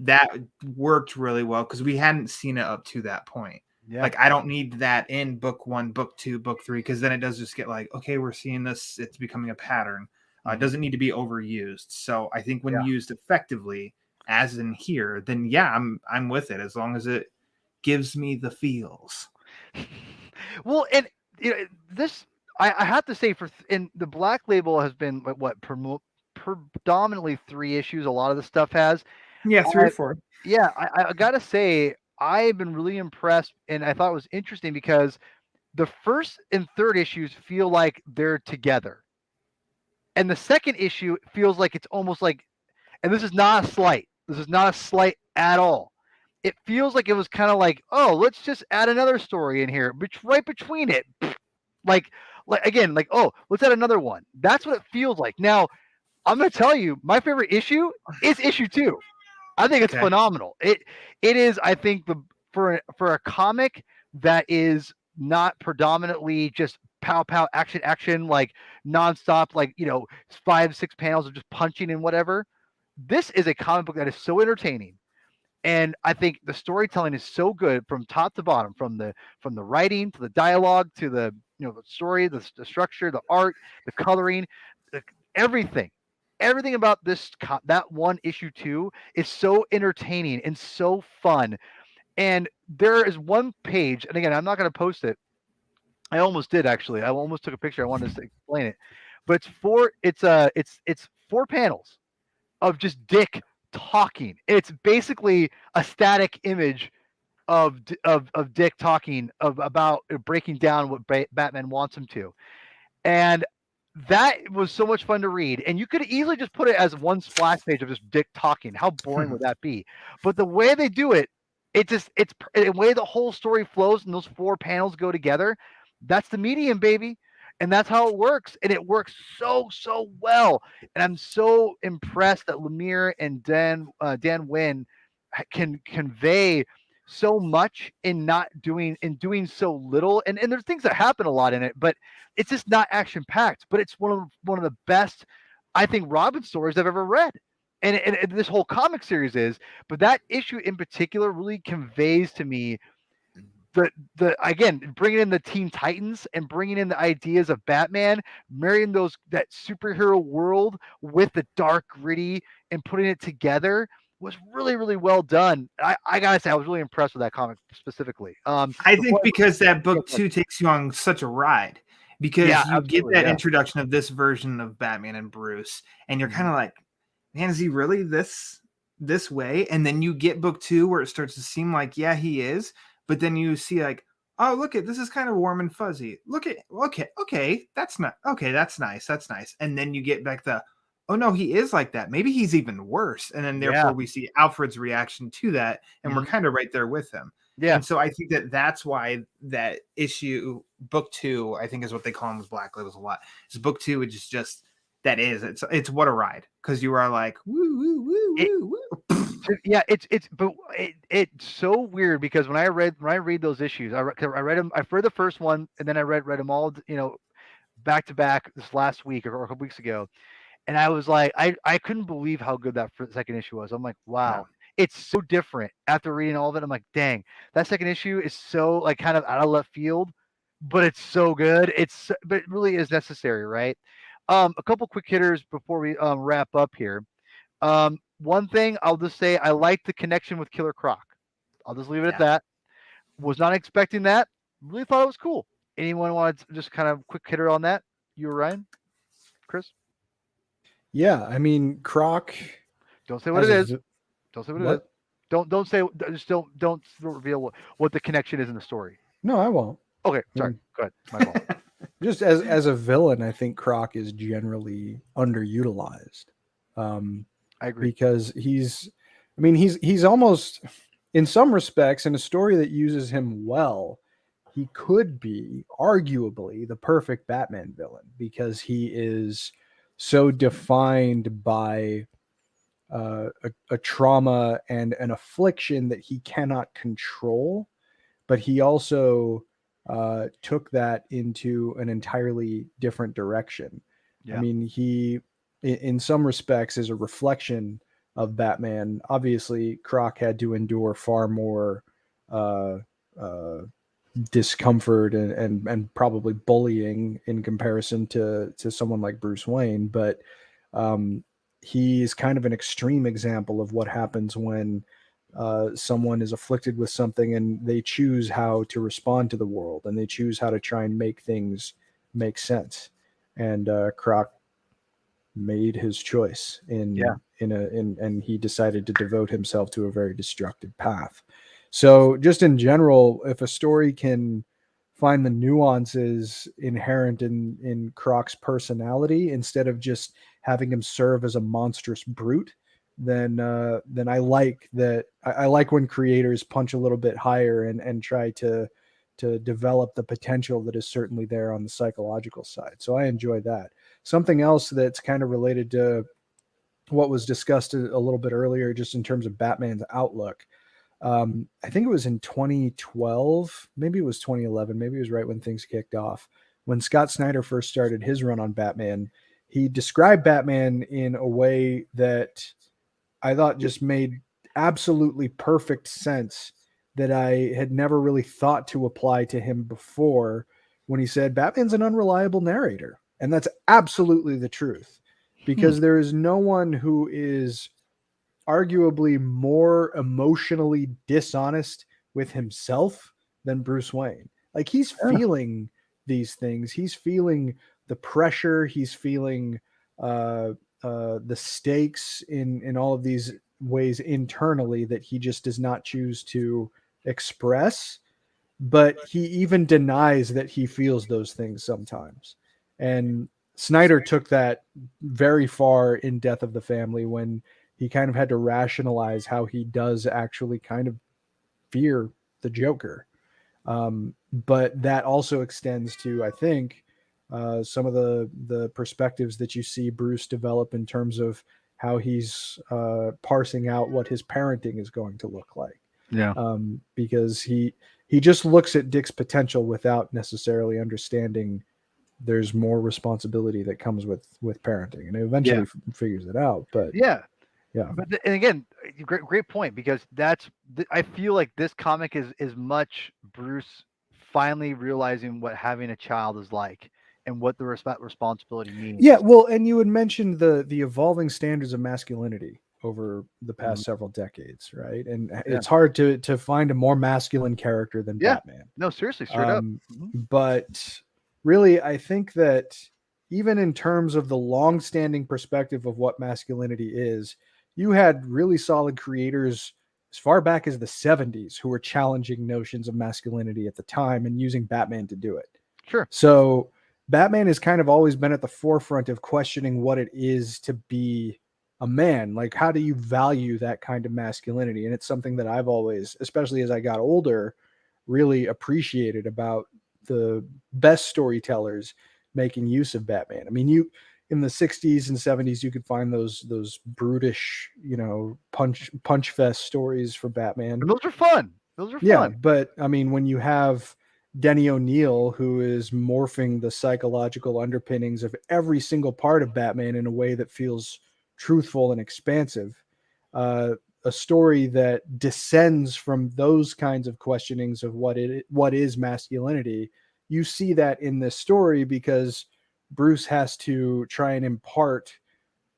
that worked really well because we hadn't seen it up to that point. Yeah. Like, I don't need that in book 1, book 2, book 3, because then it does just get like, okay, we're seeing this, it's becoming a pattern. It doesn't need to be overused. So I think when used effectively, as in here, then yeah, I'm with it as long as it gives me the feels. Well, and you know, this I have to say, in the Black Label has been what predominantly 3 issues. A lot of the stuff has. Yeah, 3 or 4. Yeah, I gotta say, I've been really impressed, and I thought it was interesting because the first and third issues feel like they're together, and the second issue feels like it's almost like, and this is not a slight. This is not a slight at all. It feels like it was kind of like, oh, let's just add another story in here, right between it, like again, like, oh, let's add another one. That's what it feels like. Now, I'm gonna tell you, my favorite issue is issue 2. I think it's phenomenal. It is, I think, for a comic that is not predominantly just pow action like nonstop, like, you know, 5-6 panels of just punching and whatever. This is a comic book that is so entertaining, and I think the storytelling is so good from top to bottom, from the writing to the dialogue to the, you know, the story, the structure, the art, the coloring, everything. Everything about that one issue 2 is so entertaining and so fun. And there is one page, and again, I'm not going to post it. I almost did, actually. I almost took a picture. I wanted to explain it, but it's 4 panels of just Dick talking. It's basically a static image of Dick talking about breaking down what Batman wants him to, and that was so much fun to read. And you could easily just put it as one splash page of just Dick talking. How boring would that be? But the way they do it, it's the way the whole story flows and those 4 panels go together. That's the medium, baby. And that's how it works. And it works so well. And I'm so impressed that Lemire and Dan Wynn can convey so much in doing so little. And there's things that happen a lot in it, but it's just not action packed. But it's one of the best, I think, Robin stories I've ever read. And this whole comic series is, but that issue in particular really conveys to me the again, bringing in the Teen Titans and bringing in the ideas of Batman, marrying that superhero world with the dark gritty and putting it together was really, really well done. I gotta say, I was really impressed with that comic specifically. I think because that book 2 takes you on such a ride, because you get that introduction of this version of Batman and Bruce, and you're kind of like, man, is he really this way? And then you get book 2 where it starts to seem like, yeah, he is. But then you see like, oh, look at this is kind of warm and fuzzy. Look at okay, that's not okay, that's nice. And then you get back oh no, he is like that. Maybe he's even worse. And then therefore we see Alfred's reaction to that, and we're kind of right there with him. Yeah. And so I think that's why that issue, book 2, I think is what they call him, with Black Labels a lot. It's book 2, which is just it's what a ride, because you are like woo woo woo It, woo woo. yeah, it's so weird because when I read those issues, I read them. I read the first one, and then I read them all, back to back this last week or a couple weeks ago, and I was like, I couldn't believe how good that second issue was. I'm like, Yeah. wow, it's so different after reading all of it. I'm like, dang, that second issue is so like kind of out of left field, but it's so good. But it really is necessary, right? A couple quick hitters before we wrap up here. One thing I'll just say, I like the connection with Killer Croc. I'll just leave it at Yeah. that. Was not expecting that. Really thought it was cool. Anyone want to just kind of quick hitter on that? You or Ryan? Chris? Yeah, I mean, Croc. Don't say what as it a is. vi- Don't say what it is. What? Don't say, just don't reveal what the connection is in the story. No, I won't. Okay, sorry. Go ahead. My fault. Just as a villain, I think Croc is generally underutilized. I agree. Because he's almost, in some respects, in a story that uses him well, he could be arguably the perfect Batman villain, because he is so defined by a trauma and an affliction that he cannot control, but he also took that into an entirely different direction. Yeah. I mean, he, in some respects, is a reflection of Batman. Obviously, Croc had to endure far more uh, discomfort and probably bullying in comparison to someone like Bruce Wayne, but he's kind of an extreme example of what happens when someone is afflicted with something and they choose how to respond to the world, and they choose how to try and make things make sense. And Croc made his choice and he decided to devote himself to a very destructive path. So just in general, if a story can find the nuances inherent in Croc's personality instead of just having him serve as a monstrous brute, then I like that. I like when creators punch a little bit higher and try to develop the potential that is certainly there on the psychological side. So I enjoy that. Something else that's kind of related to what was discussed a little bit earlier, just in terms of Batman's outlook. I think it was in 2012, maybe it was 2011, maybe it was right when things kicked off. When Scott Snyder first started his run on Batman, he described Batman in a way that I thought just made absolutely perfect sense, that I had never really thought to apply to him before, when he said Batman's an unreliable narrator. And that's absolutely the truth, because there is no one who is arguably more emotionally dishonest with himself than Bruce Wayne. Like, he's feeling these things. He's feeling the pressure. He's feeling the stakes in all of these ways internally that he just does not choose to express. But he even denies that he feels those things sometimes. And Snyder took that very far in Death of the Family, when he kind of had to rationalize how he does actually kind of fear the Joker. But that also extends to, I think, some of the perspectives that you see Bruce develop in terms of how he's parsing out what his parenting is going to look like. Yeah. Because he just looks at Dick's potential without necessarily understanding there's more responsibility that comes with parenting, and eventually figures it out. But yeah. But and again, great point, because I feel like this comic is much Bruce finally realizing what having a child is like and what the responsibility means. Yeah, well, and you had mentioned the evolving standards of masculinity over the past several decades, right? And it's hard to find a more masculine character than Batman. No, seriously, straight up. But really, I think that even in terms of the long-standing perspective of what masculinity is, you had really solid creators as far back as the 70s who were challenging notions of masculinity at the time and using Batman to do it. Sure. So Batman has kind of always been at the forefront of questioning what it is to be a man. Like, how do you value that kind of masculinity? And it's something that I've always, especially as I got older, really appreciated about the best storytellers making use of Batman. I mean, you in the 60s and 70s, you could find those brutish, punch fest stories for Batman. And those are fun. Those are Yeah, fun. but I mean, when you have Denny O'Neil, who is morphing the psychological underpinnings of every single part of Batman in a way that feels truthful and expansive, a story that descends from those kinds of questionings of what is masculinity, you see that in this story because Bruce has to try and impart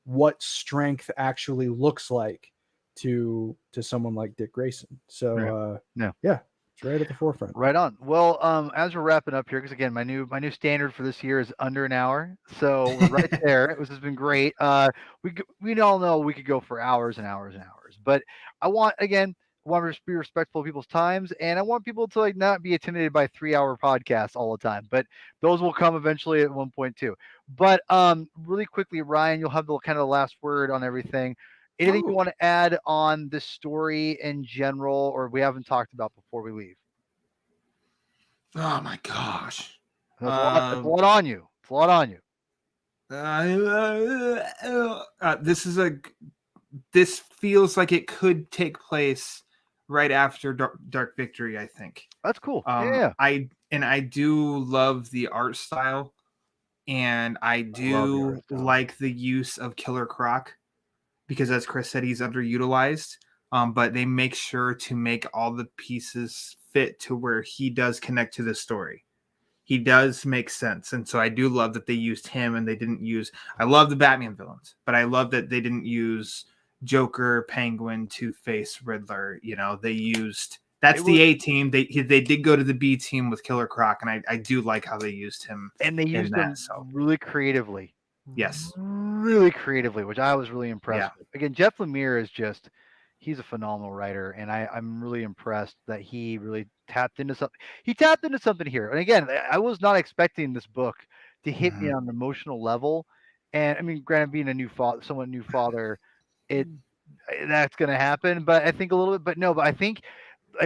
what strength actually looks like to someone like Dick Grayson. So yeah, it's right at the forefront. Right on. Well, as we're wrapping up here, because again, my new standard for this year is under an hour, so we're right there. This has been great. We all know we could go for hours and hours and hours, but I want to be respectful of people's times, and I want people to like not be intimidated by 3-hour podcasts all the time. But those will come eventually at one point too. But really quickly, Ryan, you'll have the kind of the last word on everything. Anything you want to add on this story in general, or we haven't talked about before we leave? Oh my gosh. That's a lot. That's a lot on you. It's a lot on you. This feels like it could take place right after Dark Victory, I think. That's cool. Yeah. I do love the art style, and I do like the use of Killer Croc because, as Chris said, he's underutilized. But they make sure to make all the pieces fit to where he does connect to the story. He does make sense. And so I do love that they used him and they didn't use, I love the Batman villains, but I love that they didn't use Joker, Penguin, Two-Face, Riddler. They used, that's the A team. They did go to the B team with Killer Croc, and I do like how they used him. And they used him really creatively. Yes. Really creatively, which I was really impressed with. Again, Jeff Lemire is just, he's a phenomenal writer, and I'm really impressed that he really tapped into something. He tapped into something here. And again, I was not expecting this book to hit me on an emotional level. And I mean, granted, being a new father, that's going to happen. But I think a little bit, but I think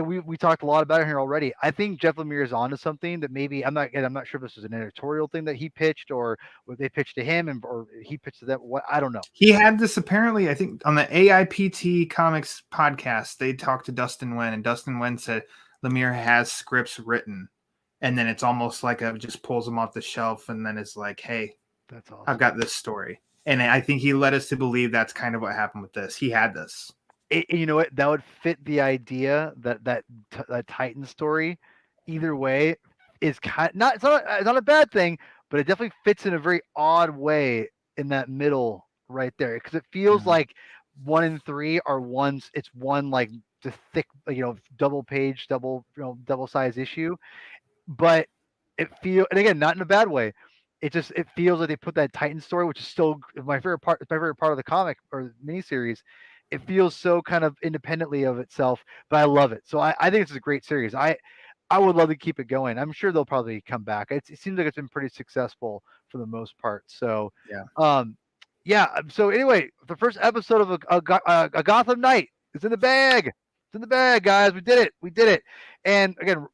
we talked a lot about it here already. I think Jeff Lemire is onto something that maybe I'm not sure if this is an editorial thing that he pitched or what they pitched to him or he pitched to them. What, I don't know. He had this apparently, I think, on the AIPT Comics podcast. They talked to Dustin Nguyen, and Dustin Nguyen said Lemire has scripts written, and then it's almost like just pulls them off the shelf, and then it's like, hey, that's awesome. I've got this story, and I think he led us to believe that's kind of what happened with this. He had this. You know what? That would fit the idea that Titan story. Either way, is it's not a bad thing, but it definitely fits in a very odd way in that middle right there because it feels like 1 and 3 are ones. It's one like the thick, double page, double size issue, but it feels, and again, not in a bad way. It feels like they put that Titan story, which is still my favorite part. It's my favorite part of the comic or miniseries. It feels so kind of independently of itself, but I love it. So I think it's a great series. I would love to keep it going. I'm sure they'll probably come back. It seems like it's been pretty successful for the most part. So So anyway, the first episode of a Gotham Knight is in the bag. It's in the bag, guys. We did it. And again,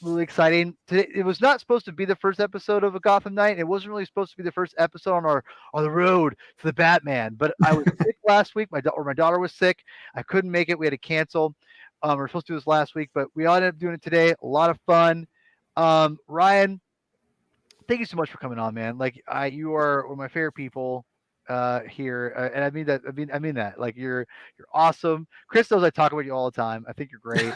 really exciting. Today, it was not supposed to be the first episode of a Gotham Knight. It wasn't really supposed to be the first episode on the road to the Batman. But I was sick last week. My daughter was sick. I couldn't make it. We had to cancel. We were supposed to do this last week, but we ended up doing it today. A lot of fun. Ryan, thank you so much for coming on, man. Like you are one of my favorite people here, and I mean that. I mean that. Like you're awesome. Chris knows I talk about you all the time. I think you're great.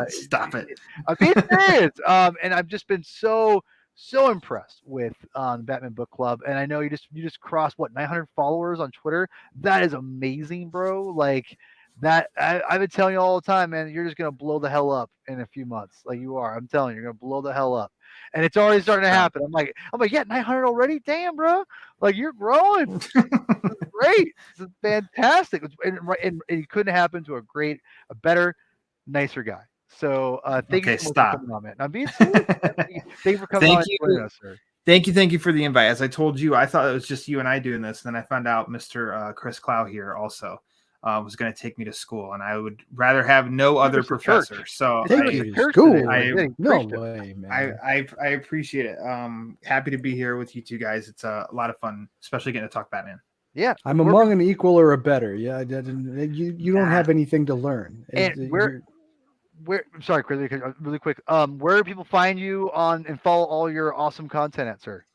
Stop it. I'm being serious. And I've just been so impressed with Batman Book Club, and I know you just crossed 900 followers on Twitter. That is amazing, bro. Like that. I've been telling you all the time, man. You're just gonna blow the hell up in a few months. Like you are. I'm telling you, you're gonna blow the hell up. And it's already starting to happen. I'm like, yeah, 900 already? Damn, bro. Like, you're growing. It's great. It's fantastic. And it couldn't happen to a better, nicer guy. So thank you so much for coming on, man. I'm being serious. Thank you for coming on and joining us, sir. Thank you for the invite. As I told you, I thought it was just you and I doing this. Then I found out Mr. Chris Clow here also was going to take me to school, and I would rather have no other professor. So Take you to school? No way, man. I appreciate it. Happy to be here with you two guys. It's a lot of fun, especially getting to talk Batman. Yeah, I'm among an equal or a better. Yeah, you don't have anything to learn. And where? Sorry, Chris, really quick. Where do people find you on and follow all your awesome content at, sir?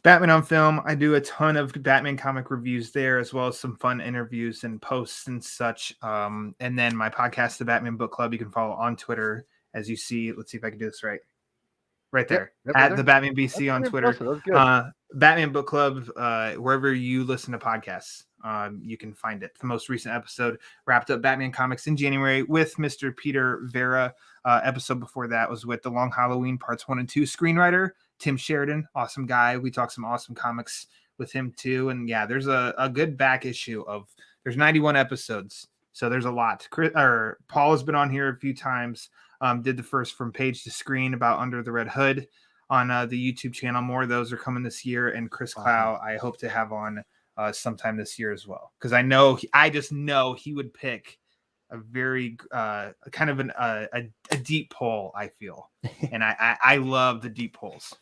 Batman on Film. I do a ton of Batman comic reviews there, as well as some fun interviews and posts and such. And then my podcast, The Batman Book Club, you can follow on Twitter, as you see. Let's see if I can do this right. Right there, at the Batman BC on Twitter. Batman Book Club, wherever you listen to podcasts, you can find it. The most recent episode wrapped up Batman comics in January with Mr. Peter Vera. Episode before that was with The Long Halloween Parts 1 and 2 screenwriter Tim Sheridan, awesome guy. We talked some awesome comics with him too. And yeah, there's a good back issue there's 91 episodes, so there's a lot. Paul has been on here a few times. Did the first From Page to Screen about Under the Red Hood on the YouTube channel. More of those are coming this year. And Chris Clow, I hope to have on sometime this year as well. Because I just know he would pick a very kind of a deep poll, I feel. And I love the deep polls.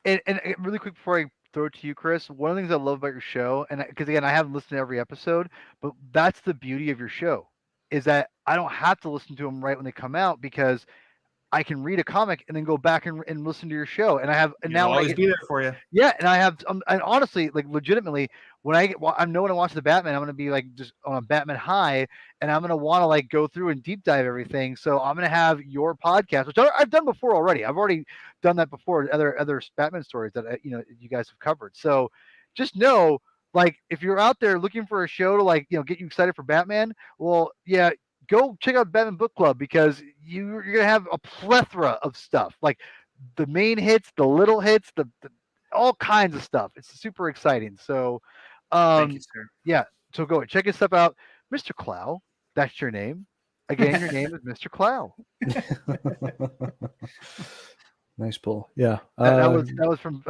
And really quick before I throw it to you, Chris, one of the things I love about your show, and because again, I haven't listened to every episode, but that's the beauty of your show, is that I don't have to listen to them right when they come out, because I can read a comic and then go back and listen to your show. And I have, and now I'll always be there for you. Yeah, and I have, and honestly, like legitimately, when I know when I watch the Batman, I'm gonna be like just on a Batman high, and I'm gonna want to like go through and deep dive everything. So I'm gonna have your podcast, which I've done before already. I've already done that before, other Batman stories that you guys have covered. So just know, like, if you're out there looking for a show to like get you excited for Batman, well, yeah, go check out Batman Book Club, because you're gonna have a plethora of stuff, like the main hits, the little hits, the all kinds of stuff. It's super exciting. So, thank you, sir. Yeah. So go check his stuff out, Mr. Clow. That's your name. Again, your name is Mr. Clow. Nice pull. Yeah. That was from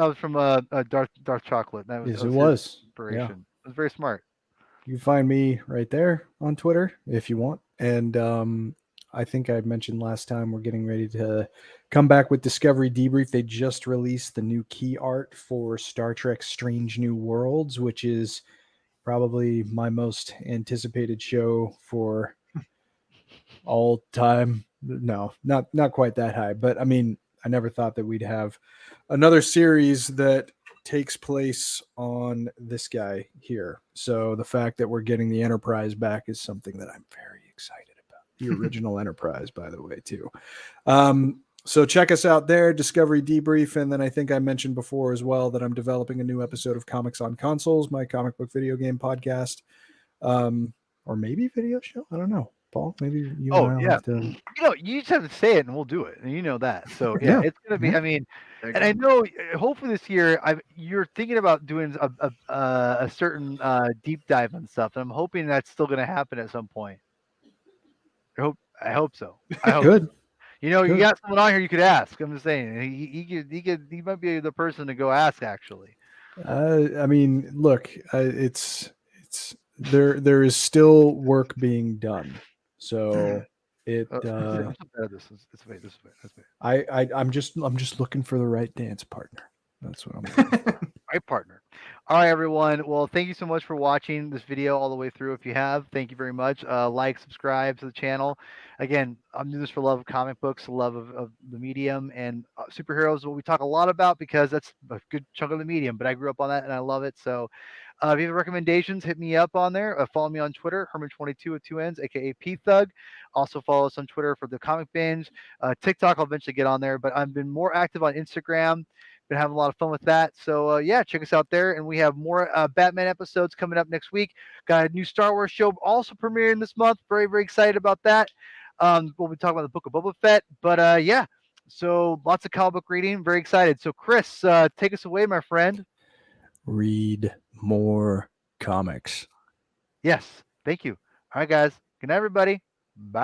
Darth Chocolate. That was, yes, it was inspiration. Yeah. It was very smart. You can find me right there on Twitter if you want. And I think I mentioned last time we're getting ready to come back with Discovery Debrief. They just released the new key art for Star Trek Strange New Worlds, which is probably my most anticipated show for all time. No, not quite that high, but I mean, I never thought that we'd have another series that takes place on this guy here. So the fact that we're getting the Enterprise back is something that I'm very excited about. The original Enterprise, by the way, too. So check us out there, Discovery Debrief. And then I think I mentioned before as well that I'm developing a new episode of Comics on Consoles, my comic book video game podcast, or maybe video show. I don't know. Paul, maybe you and I have to... you just have to say it and we'll do it. And you know that. So yeah. It's going to be, I mean, and I know hopefully this year you're thinking about doing a certain deep dive and stuff. And I'm hoping that's still going to happen at some point. I hope so. I hope Good. So. You got someone on here you could ask. I'm just saying he might be the person to go ask, actually. I mean, look, it's there is still work being done. So I'm just looking for the right dance partner. That's what I'm looking for. Right partner. All right, everyone. Well, thank you so much for watching this video all the way through. If you have, thank you very much. Like, subscribe to the channel. Again, I'm doing this for love of comic books, love of the medium, and superheroes is what we talk a lot about, because that's a good chunk of the medium, but I grew up on that and I love it. So if you have recommendations, hit me up on there. Follow me on Twitter, Herman22 with 2 N's, aka P-Thug. Also follow us on Twitter for the Comic Binge. TikTok, I'll eventually get on there, but I've been more active on Instagram. Been having a lot of fun with that. So yeah, check us out there. And we have more Batman episodes coming up next week. Got a new Star Wars show also premiering this month. Very, very excited about that. We'll be talking about the Book of Boba Fett. But yeah, so lots of comic book reading. Very excited. So Chris, take us away, my friend. Read more comics. Yes. Thank you. All right, guys. Good night, everybody. Bye.